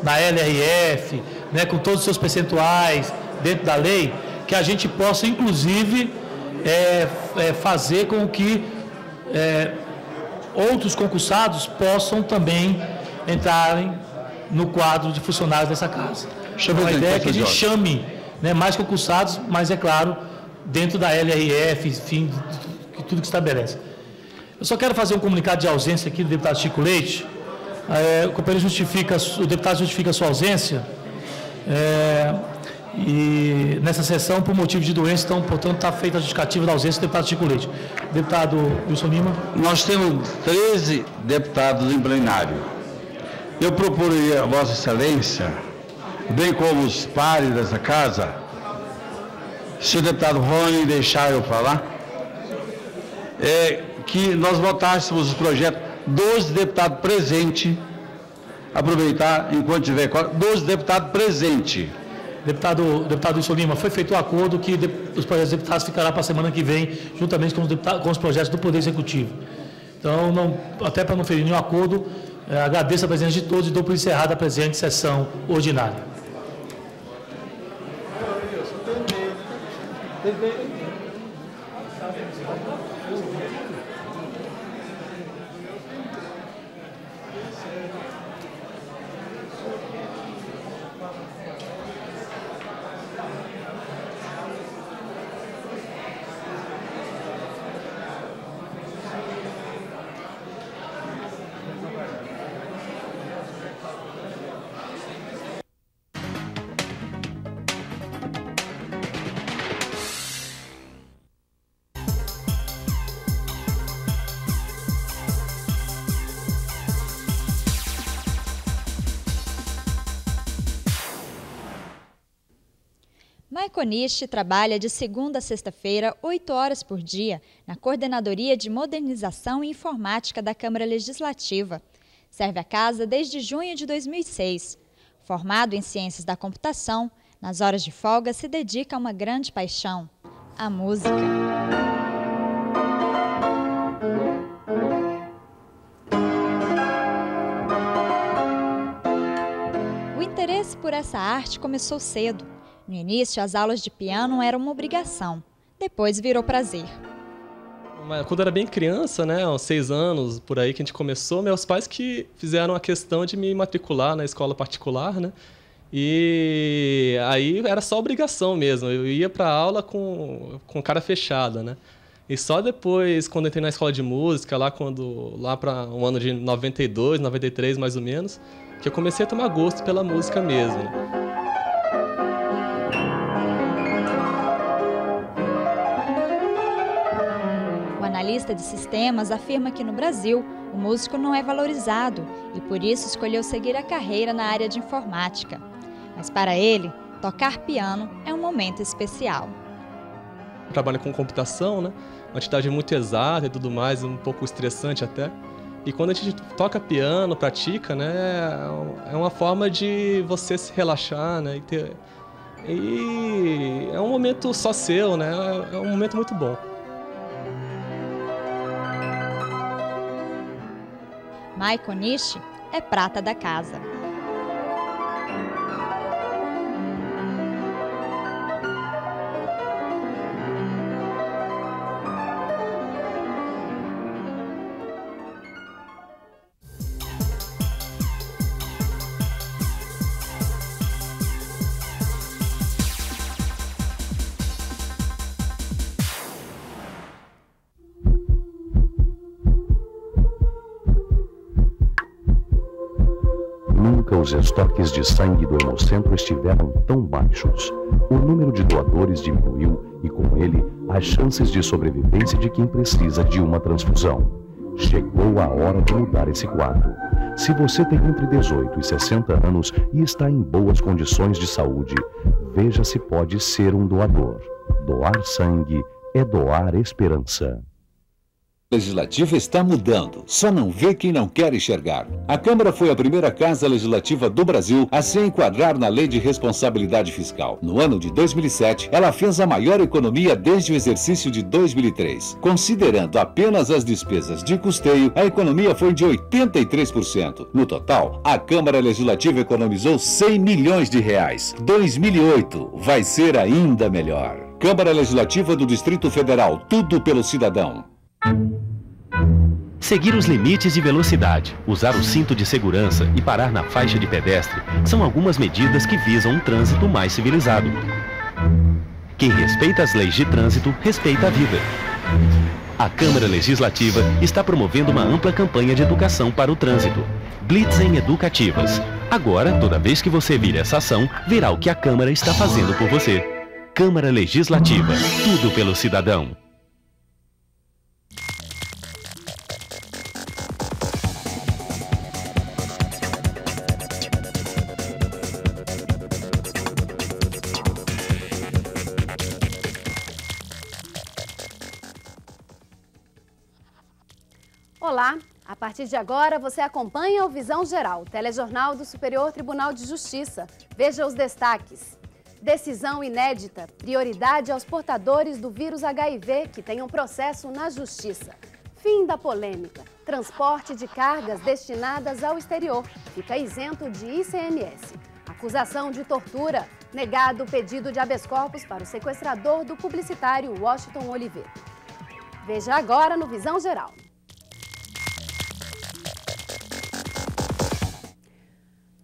na LRF, com todos os seus percentuais dentro da lei, que a gente possa, inclusive, fazer com que outros concursados possam também entrarem no quadro de funcionários dessa casa. Então, a ideia é que a gente chame mais concursados, mas é claro, dentro da LRF, enfim, tudo que estabelece. Eu só quero fazer um comunicado de ausência aqui do deputado Chico Leite. O deputado justifica a sua ausência e nessa sessão por motivo de doença, então, portanto, está feita a justificativa da ausência do deputado Chico Leite. Deputado Wilson Lima. Nós temos 13 deputados em plenário. Eu procurei a Vossa Excelência, bem como os pares dessa casa, se o deputado Rony deixar eu falar, que nós votássemos os projetos dos deputados presentes, aproveitar enquanto tiver 12 deputados presentes. Deputado Wilson Lima, foi feito um acordo que os projetos deputados ficarão para a semana que vem, juntamente com os projetos do Poder Executivo. Então, até para não ferir nenhum acordo, agradeço a presença de todos e dou por encerrada a presente sessão ordinária. Maico Nishi trabalha de segunda a sexta-feira, 8 horas por dia, na Coordenadoria de Modernização e Informática da Câmara Legislativa. Serve a casa desde junho de 2006. Formado em Ciências da Computação, nas horas de folga se dedica a uma grande paixão, a música. O interesse por essa arte começou cedo. No início, as aulas de piano eram uma obrigação, depois virou prazer. Quando eu era bem criança, né, aos 6 anos, por aí que a gente começou, meus pais que fizeram a questão de me matricular na escola particular, né, e aí era só obrigação mesmo, eu ia para a aula com cara fechada, né, e só depois, quando entrei na escola de música, lá para o ano de 92, 93 mais ou menos, que eu comecei a tomar gosto pela música mesmo, né. O analista de sistemas afirma que no Brasil o músico não é valorizado e por isso escolheu seguir a carreira na área de informática. Mas para ele, tocar piano é um momento especial. Eu trabalho com computação, né? Uma atividade muito exata e tudo mais, um pouco estressante até. E quando a gente toca piano, pratica, né? É uma forma de você se relaxar, né? E é um momento só seu, né? É um momento muito bom. Maico Nishi é prata da casa. Os estoques de sangue do Hemocentro estiveram tão baixos. O número de doadores diminuiu e, com ele, as chances de sobrevivência de quem precisa de uma transfusão. Chegou a hora de mudar esse quadro. Se você tem entre 18 e 60 anos e está em boas condições de saúde, veja se pode ser um doador. Doar sangue é doar esperança. A Legislativa está mudando, só não vê quem não quer enxergar. A Câmara foi a primeira casa legislativa do Brasil a se enquadrar na Lei de Responsabilidade Fiscal. No ano de 2007, ela fez a maior economia desde o exercício de 2003. Considerando apenas as despesas de custeio, a economia foi de 83%. No total, a Câmara Legislativa economizou 100 milhões de reais. 2008 vai ser ainda melhor. Câmara Legislativa do Distrito Federal, tudo pelo cidadão. Seguir os limites de velocidade, usar o cinto de segurança e parar na faixa de pedestre são algumas medidas que visam um trânsito mais civilizado. Quem respeita as leis de trânsito, respeita a vida. A Câmara Legislativa está promovendo uma ampla campanha de educação para o trânsito. Blitzen Educativas. Agora, toda vez que você vir essa ação, verá o que a Câmara está fazendo por você. Câmara Legislativa. Tudo pelo cidadão. Olá, a partir de agora você acompanha o Visão Geral, telejornal do Superior Tribunal de Justiça. Veja os destaques. Decisão inédita, prioridade aos portadores do vírus HIV que tenham processo na Justiça. Fim da polêmica. Transporte de cargas destinadas ao exterior fica isento de ICMS. Acusação de tortura. Negado o pedido de habeas corpus para o sequestrador do publicitário Washington Oliveto. Veja agora no Visão Geral.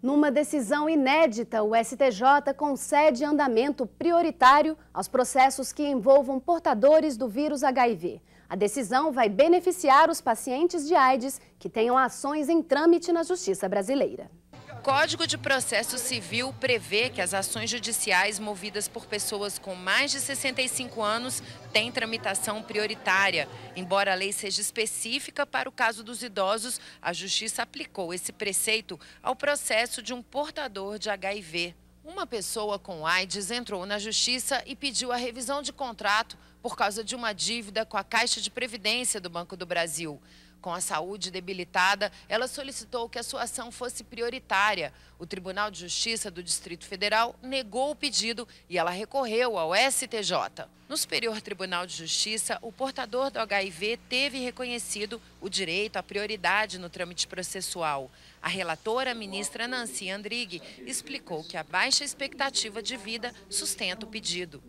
Numa decisão inédita, o STJ concede andamento prioritário aos processos que envolvam portadores do vírus HIV. A decisão vai beneficiar os pacientes de AIDS que tenham ações em trâmite na Justiça brasileira. O Código de Processo Civil prevê que as ações judiciais movidas por pessoas com mais de 65 anos têm tramitação prioritária. Embora a lei seja específica para o caso dos idosos, a Justiça aplicou esse preceito ao processo de um portador de HIV. Uma pessoa com AIDS entrou na Justiça e pediu a revisão de contrato por causa de uma dívida com a Caixa de Previdência do Banco do Brasil. Com a saúde debilitada, ela solicitou que a sua ação fosse prioritária. O Tribunal de Justiça do Distrito Federal negou o pedido e ela recorreu ao STJ. No Superior Tribunal de Justiça, o portador do HIV teve reconhecido o direito à prioridade no trâmite processual. A relatora, a ministra Nancy Andrighi, explicou que a baixa expectativa de vida sustenta o pedido.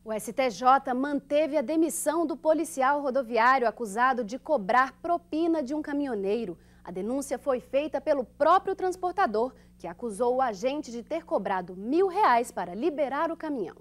O STJ manteve a demissão do policial rodoviário acusado de cobrar propina de um caminhoneiro. A denúncia foi feita pelo próprio transportador, que acusou o agente de ter cobrado R$1.000 para liberar o caminhão.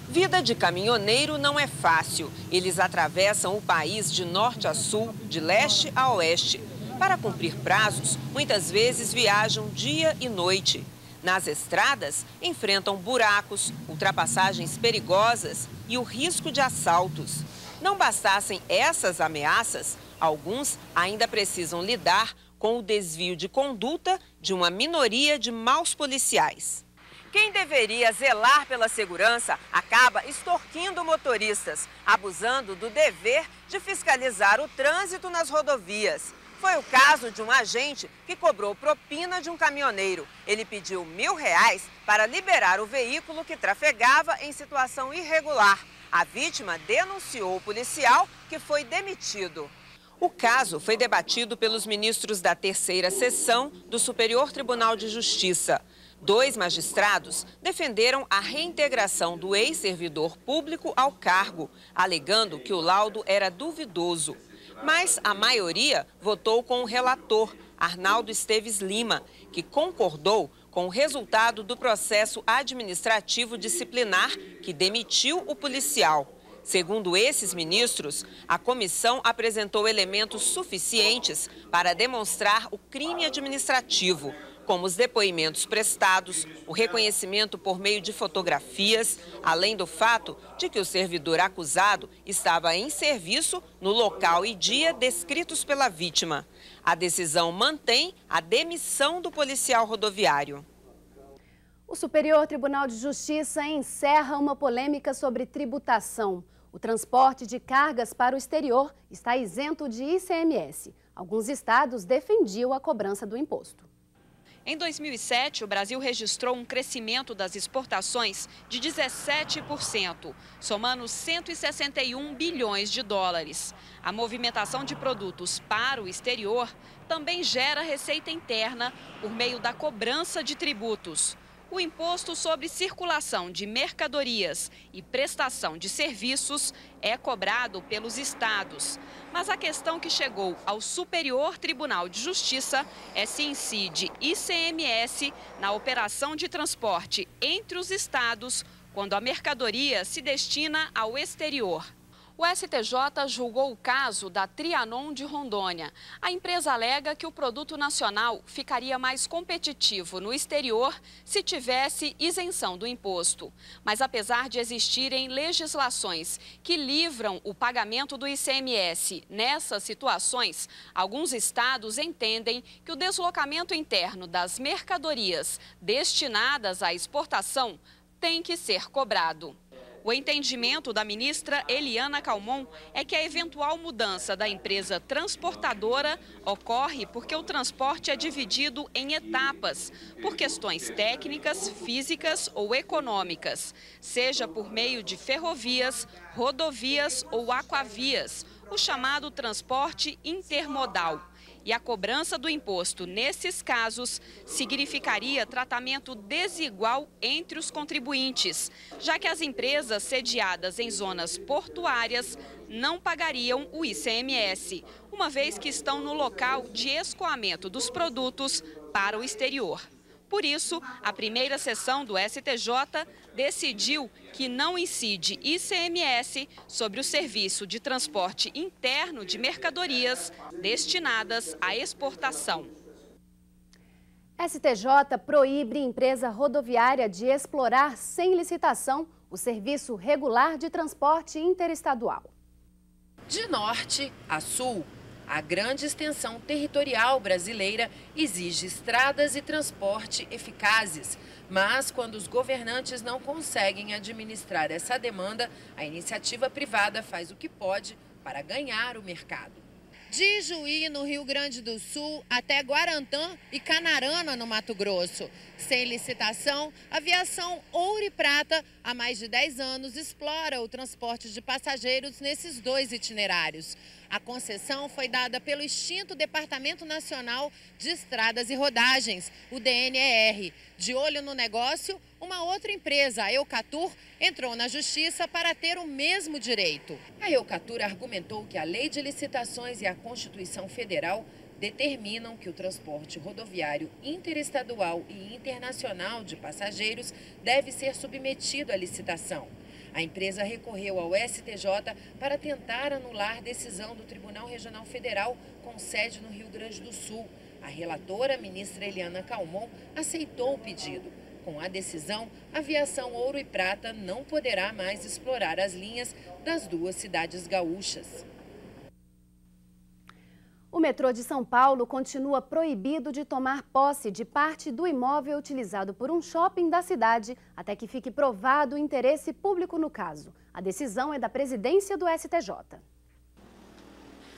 Vida de caminhoneiro não é fácil. Eles atravessam o país de norte a sul, de leste a oeste. Para cumprir prazos, muitas vezes viajam dia e noite. Nas estradas, enfrentam buracos, ultrapassagens perigosas e o risco de assaltos. Não bastassem essas ameaças, alguns ainda precisam lidar com o desvio de conduta de uma minoria de maus policiais. Quem deveria zelar pela segurança acaba extorquindo motoristas, abusando do dever de fiscalizar o trânsito nas rodovias. Foi o caso de um agente que cobrou propina de um caminhoneiro. Ele pediu R$1.000 para liberar o veículo que trafegava em situação irregular. A vítima denunciou o policial, que foi demitido. O caso foi debatido pelos ministros da terceira sessão do Superior Tribunal de Justiça. 2 magistrados defenderam a reintegração do ex-servidor público ao cargo, alegando que o laudo era duvidoso. Mas a maioria votou com o relator, Arnaldo Esteves Lima, que concordou com o resultado do processo administrativo disciplinar que demitiu o policial. Segundo esses ministros, a comissão apresentou elementos suficientes para demonstrar o crime administrativo, como os depoimentos prestados, o reconhecimento por meio de fotografias, além do fato de que o servidor acusado estava em serviço no local e dia descritos pela vítima. A decisão mantém a demissão do policial rodoviário. O Superior Tribunal de Justiça encerra uma polêmica sobre tributação. O transporte de cargas para o exterior está isento de ICMS. Alguns estados defendiam a cobrança do imposto. Em 2007, o Brasil registrou um crescimento das exportações de 17%, somando 161 bilhões de dólares. A movimentação de produtos para o exterior também gera receita interna por meio da cobrança de tributos. O imposto sobre circulação de mercadorias e prestação de serviços é cobrado pelos estados. Mas a questão que chegou ao Superior Tribunal de Justiça é se incide ICMS na operação de transporte entre os estados quando a mercadoria se destina ao exterior. O STJ julgou o caso da Trianon de Rondônia. A empresa alega que o produto nacional ficaria mais competitivo no exterior se tivesse isenção do imposto. Mas apesar de existirem legislações que livram o pagamento do ICMS nessas situações, alguns estados entendem que o deslocamento interno das mercadorias destinadas à exportação tem que ser cobrado. O entendimento da ministra Eliana Calmon é que a eventual mudança da empresa transportadora ocorre porque o transporte é dividido em etapas, por questões técnicas, físicas ou econômicas, seja por meio de ferrovias, rodovias ou aquavias, o chamado transporte intermodal. E a cobrança do imposto, nesses casos, significaria tratamento desigual entre os contribuintes, já que as empresas sediadas em zonas portuárias não pagariam o ICMS, uma vez que estão no local de escoamento dos produtos para o exterior. Por isso, a primeira sessão do STJ decidiu que não incide ICMS sobre o serviço de transporte interno de mercadorias destinadas à exportação. STJ proíbe empresa rodoviária de explorar sem licitação o serviço regular de transporte interestadual. De norte a sul, a grande extensão territorial brasileira exige estradas e transporte eficazes. Mas, quando os governantes não conseguem administrar essa demanda, a iniciativa privada faz o que pode para ganhar o mercado. De Juí, no Rio Grande do Sul, até Guarantã e Canarana, no Mato Grosso. Sem licitação, a aviação Ouro e Prata, há mais de 10 anos, explora o transporte de passageiros nesses dois itinerários. A concessão foi dada pelo extinto Departamento Nacional de Estradas e Rodagens, o DNER. De olho no negócio, uma outra empresa, a Eucatur, entrou na justiça para ter o mesmo direito. A Eucatur argumentou que a Lei de Licitações e a Constituição Federal determinam que o transporte rodoviário interestadual e internacional de passageiros deve ser submetido à licitação. A empresa recorreu ao STJ para tentar anular a decisão do Tribunal Regional Federal com sede no Rio Grande do Sul. A relatora, ministra Eliana Calmon, aceitou o pedido. Com a decisão, a aviação Ouro e Prata não poderá mais explorar as linhas das duas cidades gaúchas. O metrô de São Paulo continua proibido de tomar posse de parte do imóvel utilizado por um shopping da cidade até que fique provado o interesse público no caso. A decisão é da presidência do STJ.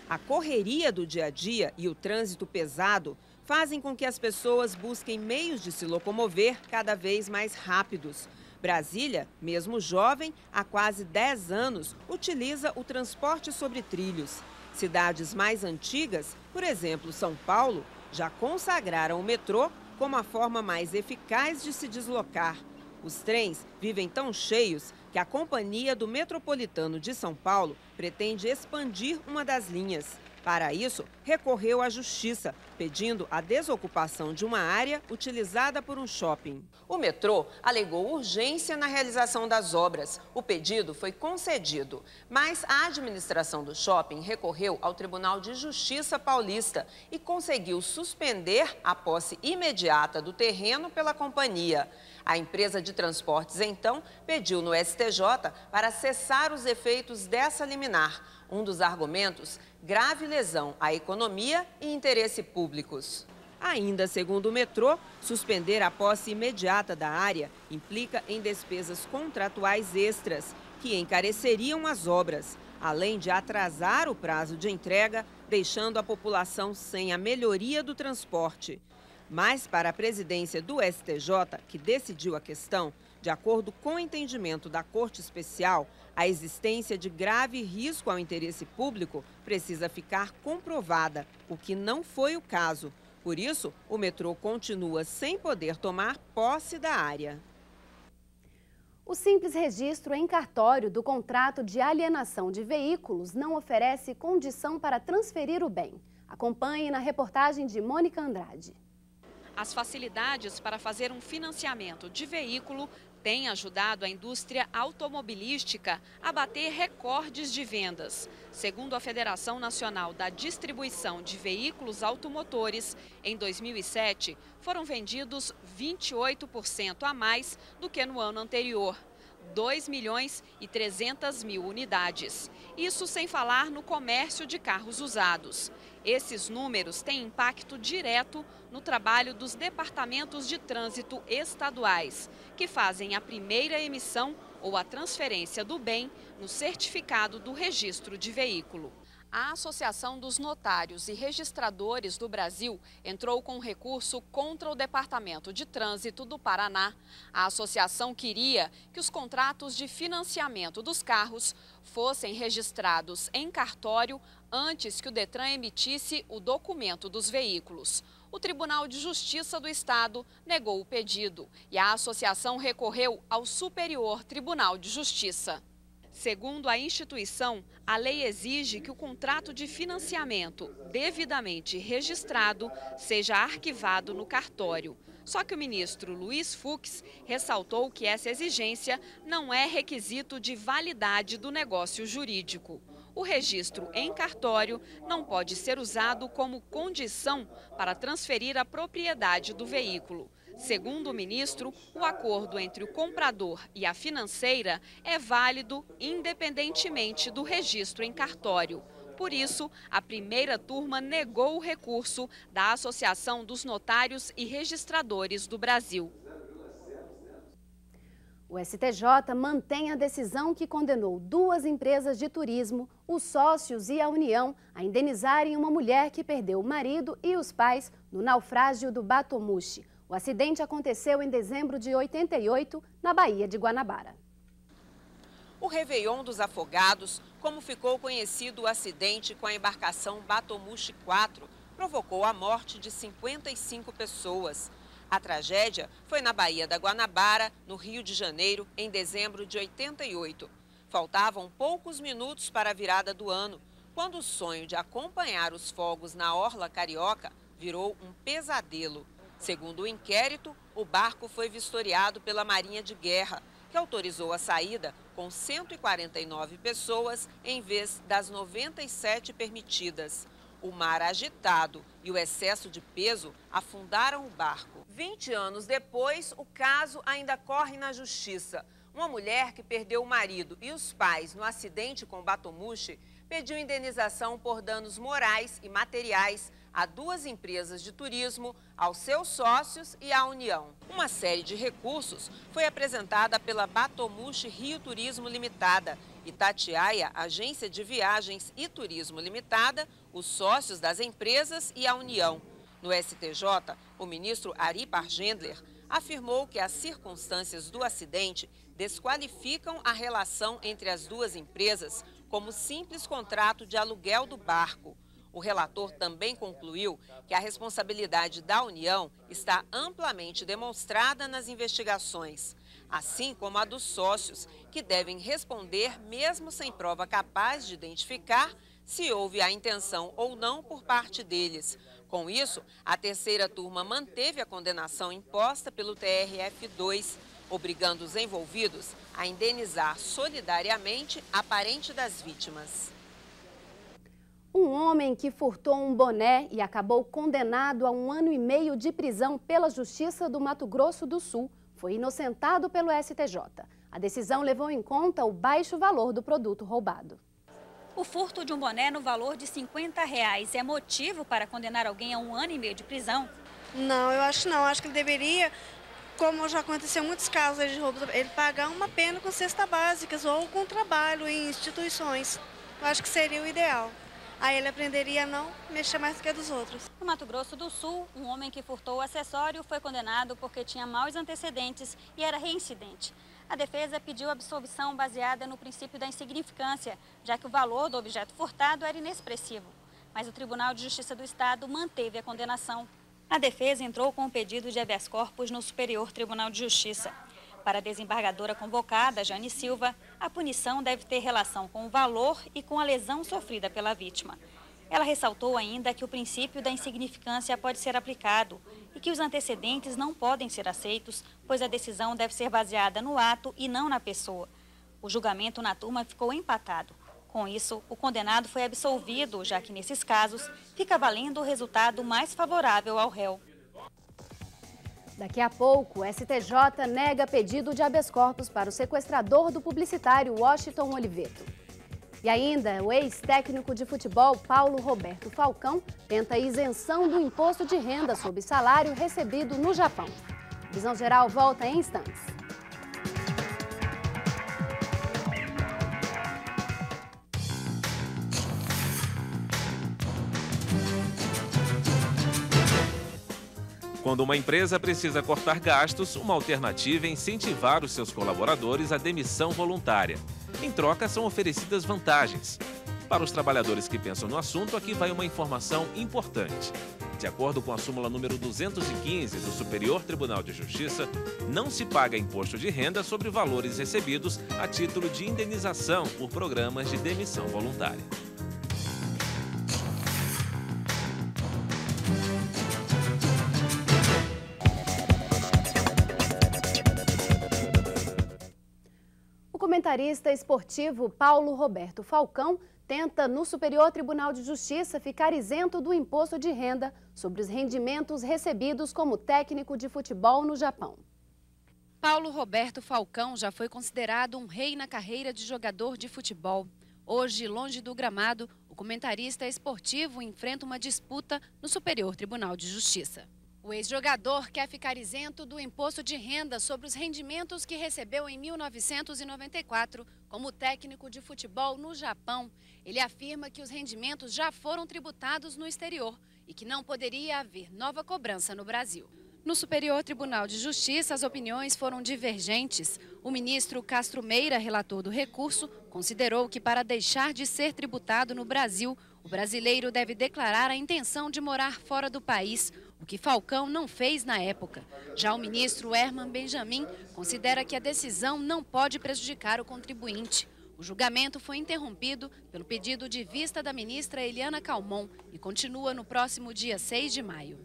A correria do dia a dia e o trânsito pesado fazem com que as pessoas busquem meios de se locomover cada vez mais rápidos. Brasília, mesmo jovem, há quase 10 anos, utiliza o transporte sobre trilhos. Cidades mais antigas, por exemplo, São Paulo, já consagraram o metrô como a forma mais eficaz de se deslocar. Os trens vivem tão cheios que a Companhia do Metropolitano de São Paulo pretende expandir uma das linhas. Para isso, recorreu à Justiça, pedindo a desocupação de uma área utilizada por um shopping. O metrô alegou urgência na realização das obras. O pedido foi concedido, mas a administração do shopping recorreu ao Tribunal de Justiça Paulista e conseguiu suspender a posse imediata do terreno pela companhia. A empresa de transportes, então, pediu no STJ para cessar os efeitos dessa liminar. Um dos argumentos, grave lesão à economia e interesse públicos. Ainda segundo o metrô, suspender a posse imediata da área implica em despesas contratuais extras, que encareceriam as obras, além de atrasar o prazo de entrega, deixando a população sem a melhoria do transporte. Mas para a presidência do STJ, que decidiu a questão, de acordo com o entendimento da Corte Especial, a existência de grave risco ao interesse público precisa ficar comprovada, o que não foi o caso. Por isso, o metrô continua sem poder tomar posse da área. O simples registro em cartório do contrato de alienação de veículos não oferece condição para transferir o bem. Acompanhe na reportagem de Mônica Andrade. As facilidades para fazer um financiamento de veículo têm ajudado a indústria automobilística a bater recordes de vendas. Segundo a Federação Nacional da Distribuição de Veículos Automotores, em 2007 foram vendidos 28% a mais do que no ano anterior. 2.300.000 unidades. Isso sem falar no comércio de carros usados. Esses números têm impacto direto no trabalho dos departamentos de trânsito estaduais, que fazem a primeira emissão ou a transferência do bem no certificado do registro de veículo. A Associação dos Notários e Registradores do Brasil entrou com recurso contra o Departamento de Trânsito do Paraná. A associação queria que os contratos de financiamento dos carros fossem registrados em cartório antes que o Detran emitisse o documento dos veículos. O Tribunal de Justiça do Estado negou o pedido e a associação recorreu ao Superior Tribunal de Justiça. Segundo a instituição, a lei exige que o contrato de financiamento devidamente registrado seja arquivado no cartório. Só que o ministro Luiz Fux ressaltou que essa exigência não é requisito de validade do negócio jurídico. O registro em cartório não pode ser usado como condição para transferir a propriedade do veículo. Segundo o ministro, o acordo entre o comprador e a financeira é válido independentemente do registro em cartório. Por isso, a primeira turma negou o recurso da Associação dos Notários e Registradores do Brasil. O STJ mantém a decisão que condenou 2 empresas de turismo, os sócios e a União, a indenizarem uma mulher que perdeu o marido e os pais no naufrágio do Batomushi. O acidente aconteceu em dezembro de 88, na Baía de Guanabara. O Réveillon dos Afogados, como ficou conhecido o acidente com a embarcação Batomushi 4, provocou a morte de 55 pessoas. A tragédia foi na Baía da Guanabara, no Rio de Janeiro, em dezembro de 88. Faltavam poucos minutos para a virada do ano, quando o sonho de acompanhar os fogos na orla carioca virou um pesadelo. Segundo o inquérito, o barco foi vistoriado pela Marinha de Guerra, que autorizou a saída com 149 pessoas em vez das 97 permitidas. O mar agitado e o excesso de peso afundaram o barco. 20 anos depois, o caso ainda corre na justiça. Uma mulher que perdeu o marido e os pais no acidente com o Batomushi pediu indenização por danos morais e materiais a 2 empresas de turismo, aos seus sócios e à União. Uma série de recursos foi apresentada pela Batomushi Rio Turismo Limitada, Itatiaia, Agência de Viagens e Turismo Limitada, os sócios das empresas e a União. No STJ, o ministro Ari Pargendler afirmou que as circunstâncias do acidente desqualificam a relação entre as 2 empresas como simples contrato de aluguel do barco. O relator também concluiu que a responsabilidade da União está amplamente demonstrada nas investigações, assim como a dos sócios, que devem responder mesmo sem prova capaz de identificar se houve a intenção ou não por parte deles. Com isso, a terceira turma manteve a condenação imposta pelo TRF2, obrigando os envolvidos a indenizar solidariamente a parente das vítimas. Um homem que furtou um boné e acabou condenado a 1 ano e meio de prisão pela Justiça do Mato Grosso do Sul foi inocentado pelo STJ. A decisão levou em conta o baixo valor do produto roubado. O furto de um boné no valor de R$ 50 é motivo para condenar alguém a 1 ano e meio de prisão? Não, eu acho não. Acho que ele deveria, como já aconteceu em muitos casos de roubo, ele pagar uma pena com cestas básicas ou com trabalho em instituições. Eu acho que seria o ideal. Aí ele aprenderia a não mexer mais do que a dos outros. No Mato Grosso do Sul, um homem que furtou o acessório foi condenado porque tinha maus antecedentes e era reincidente. A defesa pediu absolvição baseada no princípio da insignificância, já que o valor do objeto furtado era inexpressivo. Mas o Tribunal de Justiça do Estado manteve a condenação. A defesa entrou com um pedido de habeas corpus no Superior Tribunal de Justiça. Para a desembargadora convocada, Jane Silva, a punição deve ter relação com o valor e com a lesão sofrida pela vítima. Ela ressaltou ainda que o princípio da insignificância pode ser aplicado e que os antecedentes não podem ser aceitos, pois a decisão deve ser baseada no ato e não na pessoa. O julgamento na turma ficou empatado. Com isso, o condenado foi absolvido, já que nesses casos fica valendo o resultado mais favorável ao réu. Daqui a pouco, o STJ nega pedido de habeas corpus para o sequestrador do publicitário Washington Oliveto. E ainda, o ex-técnico de futebol Paulo Roberto Falcão tenta isenção do imposto de renda sobre salário recebido no Japão. Visão Geral volta em instantes. Quando uma empresa precisa cortar gastos, uma alternativa é incentivar os seus colaboradores à demissão voluntária. Em troca, são oferecidas vantagens. Para os trabalhadores que pensam no assunto, aqui vai uma informação importante. De acordo com a súmula número 215 do Superior Tribunal de Justiça, não se paga imposto de renda sobre valores recebidos a título de indenização por programas de demissão voluntária. O comentarista esportivo Paulo Roberto Falcão tenta, no Superior Tribunal de Justiça, ficar isento do imposto de renda sobre os rendimentos recebidos como técnico de futebol no Japão. Paulo Roberto Falcão já foi considerado um rei na carreira de jogador de futebol. Hoje, longe do gramado, o comentarista esportivo enfrenta uma disputa no Superior Tribunal de Justiça. O ex-jogador quer ficar isento do imposto de renda sobre os rendimentos que recebeu em 1994 como técnico de futebol no Japão. Ele afirma que os rendimentos já foram tributados no exterior e que não poderia haver nova cobrança no Brasil. No Superior Tribunal de Justiça, as opiniões foram divergentes. O ministro Castro Meira, relator do recurso, considerou que para deixar de ser tributado no Brasil, o brasileiro deve declarar a intenção de morar fora do país, o que Falcão não fez na época. Já o ministro Herman Benjamin considera que a decisão não pode prejudicar o contribuinte. O julgamento foi interrompido pelo pedido de vista da ministra Eliana Calmon e continua no próximo dia 6 de maio.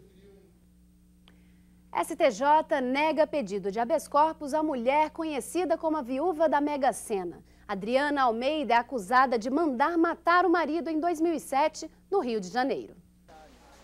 STJ nega pedido de habeas corpus à mulher conhecida como a viúva da Mega Sena. Adriana Almeida é acusada de mandar matar o marido em 2007, no Rio de Janeiro.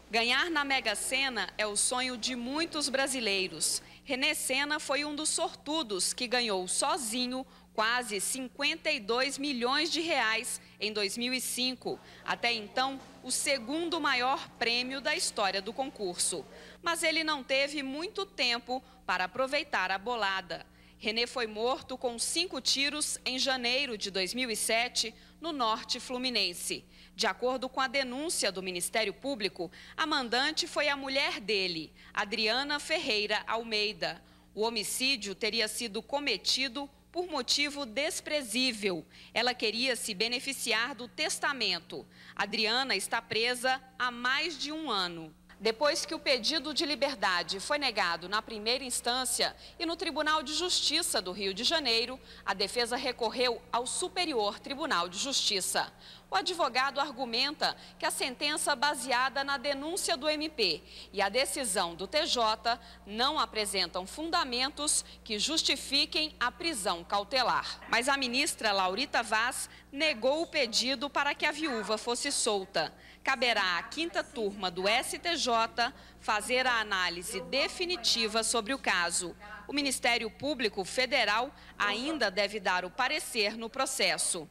Ganhar na Mega Sena é o sonho de muitos brasileiros. René Sena foi um dos sortudos que ganhou sozinho quase 52 milhões de reais em 2005. Até então, o segundo maior prêmio da história do concurso. Mas ele não teve muito tempo para aproveitar a bolada. René foi morto com 5 tiros em janeiro de 2007, no norte fluminense. De acordo com a denúncia do Ministério Público, a mandante foi a mulher dele, Adriana Ferreira Almeida. O homicídio teria sido cometido por motivo desprezível. Ela queria se beneficiar do testamento. Adriana está presa há mais de 1 ano. Depois que o pedido de liberdade foi negado na primeira instância e no Tribunal de Justiça do Rio de Janeiro, a defesa recorreu ao Superior Tribunal de Justiça. O advogado argumenta que a sentença baseada na denúncia do MP e a decisão do TJ não apresentam fundamentos que justifiquem a prisão cautelar. Mas a ministra Laurita Vaz negou o pedido para que a viúva fosse solta. Caberá à 5ª turma do STJ fazer a análise definitiva sobre o caso. O Ministério Público Federal ainda deve dar o parecer no processo.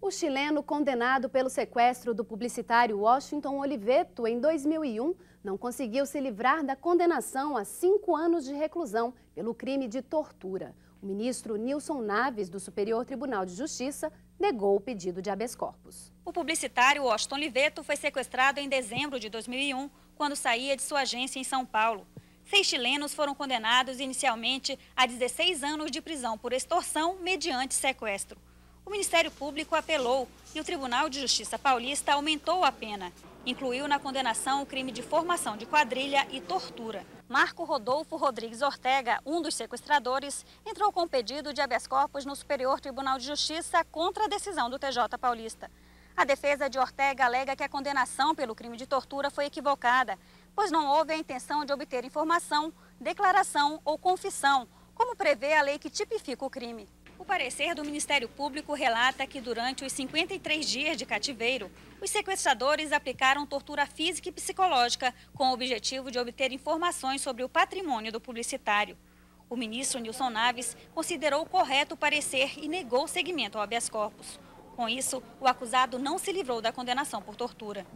O chileno condenado pelo sequestro do publicitário Washington Oliveto em 2001 não conseguiu se livrar da condenação a 5 anos de reclusão pelo crime de tortura. O ministro Nilson Naves, do Superior Tribunal de Justiça, negou o pedido de habeas corpus. O publicitário Washington Oliveto foi sequestrado em dezembro de 2001, quando saía de sua agência em São Paulo. 6 chilenos foram condenados inicialmente a 16 anos de prisão por extorsão mediante sequestro. O Ministério Público apelou e o Tribunal de Justiça paulista aumentou a pena. Incluiu na condenação o crime de formação de quadrilha e tortura. Marco Rodolfo Rodrigues Ortega, um dos sequestradores, entrou com pedido de habeas corpus no Superior Tribunal de Justiça contra a decisão do TJ paulista. A defesa de Ortega alega que a condenação pelo crime de tortura foi equivocada, pois não houve a intenção de obter informação, declaração ou confissão, como prevê a lei que tipifica o crime. O parecer do Ministério Público relata que durante os 53 dias de cativeiro, os sequestradores aplicaram tortura física e psicológica com o objetivo de obter informações sobre o patrimônio do publicitário. O ministro Nilson Naves considerou correto o parecer e negou seguimento ao habeas corpus. Com isso, o acusado não se livrou da condenação por tortura.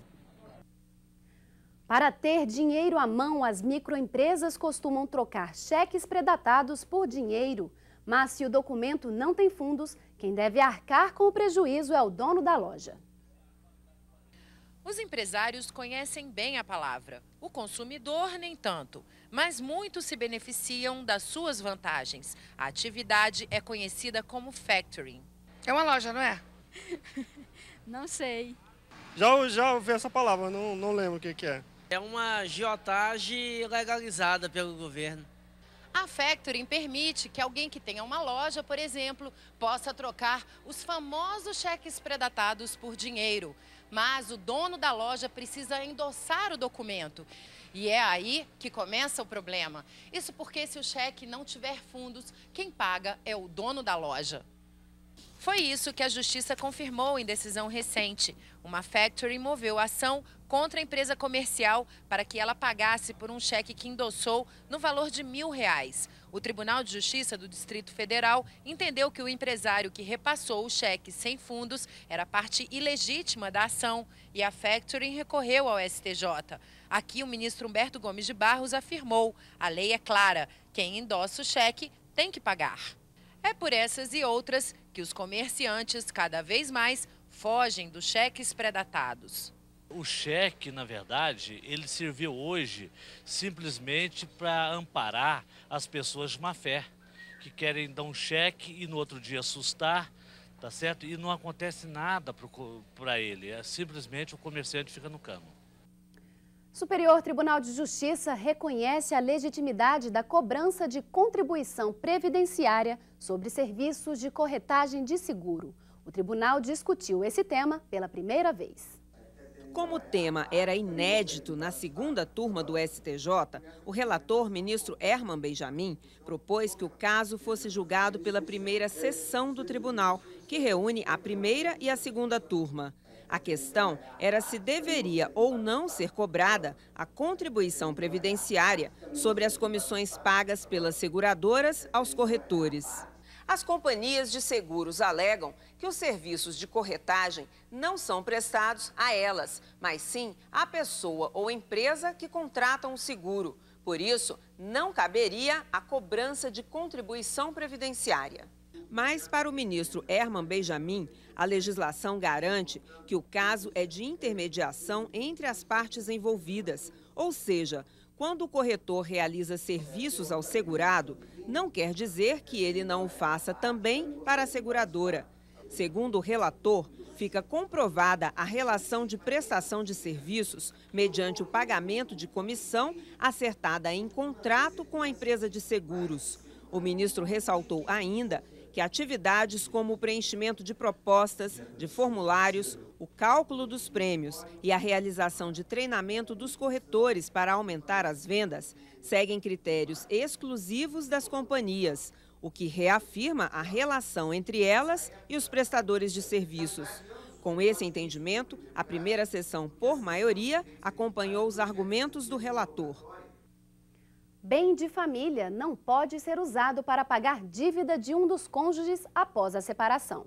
Para ter dinheiro à mão, as microempresas costumam trocar cheques predatados por dinheiro. Mas se o documento não tem fundos, quem deve arcar com o prejuízo é o dono da loja. Os empresários conhecem bem a palavra, o consumidor nem tanto, mas muitos se beneficiam das suas vantagens. A atividade é conhecida como factoring. É uma loja, não é? Não sei. Já ouvi essa palavra, não lembro o que é. É uma agiotagem legalizada pelo governo. A factoring permite que alguém que tenha uma loja, por exemplo, possa trocar os famosos cheques predatados por dinheiro. Mas o dono da loja precisa endossar o documento. E é aí que começa o problema. Isso porque se o cheque não tiver fundos, quem paga é o dono da loja. Foi isso que a Justiça confirmou em decisão recente. Uma factoring moveu ação contra a empresa comercial para que ela pagasse por um cheque que endossou no valor de R$1.000. O Tribunal de Justiça do Distrito Federal entendeu que o empresário que repassou o cheque sem fundos era parte ilegítima da ação e a factoring recorreu ao STJ. Aqui o ministro Humberto Gomes de Barros afirmou: a lei é clara, quem endossa o cheque tem que pagar. É por essas e outras que os comerciantes cada vez mais fogem dos cheques predatados. O cheque, na verdade, ele serviu hoje simplesmente para amparar as pessoas de má fé, que querem dar um cheque e no outro dia assustar, tá certo? E não acontece nada para ele, simplesmente o comerciante fica no cano. Superior Tribunal de Justiça reconhece a legitimidade da cobrança de contribuição previdenciária sobre serviços de corretagem de seguro. O tribunal discutiu esse tema pela primeira vez. Como o tema era inédito na segunda turma do STJ, o relator, ministro Herman Benjamin, propôs que o caso fosse julgado pela primeira sessão do tribunal, que reúne a primeira e a segunda turma. A questão era se deveria ou não ser cobrada a contribuição previdenciária sobre as comissões pagas pelas seguradoras aos corretores. As companhias de seguros alegam que os serviços de corretagem não são prestados a elas, mas sim à pessoa ou empresa que contratam o seguro. Por isso, não caberia a cobrança de contribuição previdenciária. Mas, para o ministro Herman Benjamin, a legislação garante que o caso é de intermediação entre as partes envolvidas, ou seja, quando o corretor realiza serviços ao segurado, não quer dizer que ele não o faça também para a seguradora. Segundo o relator, fica comprovada a relação de prestação de serviços mediante o pagamento de comissão acertada em contrato com a empresa de seguros. O ministro ressaltou ainda que atividades como o preenchimento de propostas, de formulários, o cálculo dos prêmios e a realização de treinamento dos corretores para aumentar as vendas seguem critérios exclusivos das companhias, o que reafirma a relação entre elas e os prestadores de serviços. Com esse entendimento, a primeira sessão, por maioria, acompanhou os argumentos do relator. Bem de família não pode ser usado para pagar dívida de um dos cônjuges após a separação.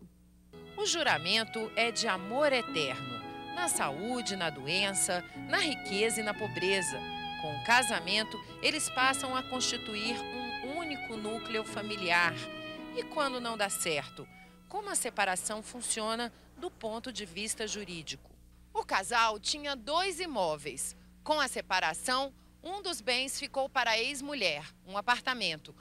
O juramento é de amor eterno, na saúde, na doença, na riqueza e na pobreza. Com o casamento, eles passam a constituir um único núcleo familiar. E quando não dá certo? Como a separação funciona do ponto de vista jurídico? O casal tinha 2 imóveis. Com a separação, um dos bens ficou para a ex-mulher, um apartamento.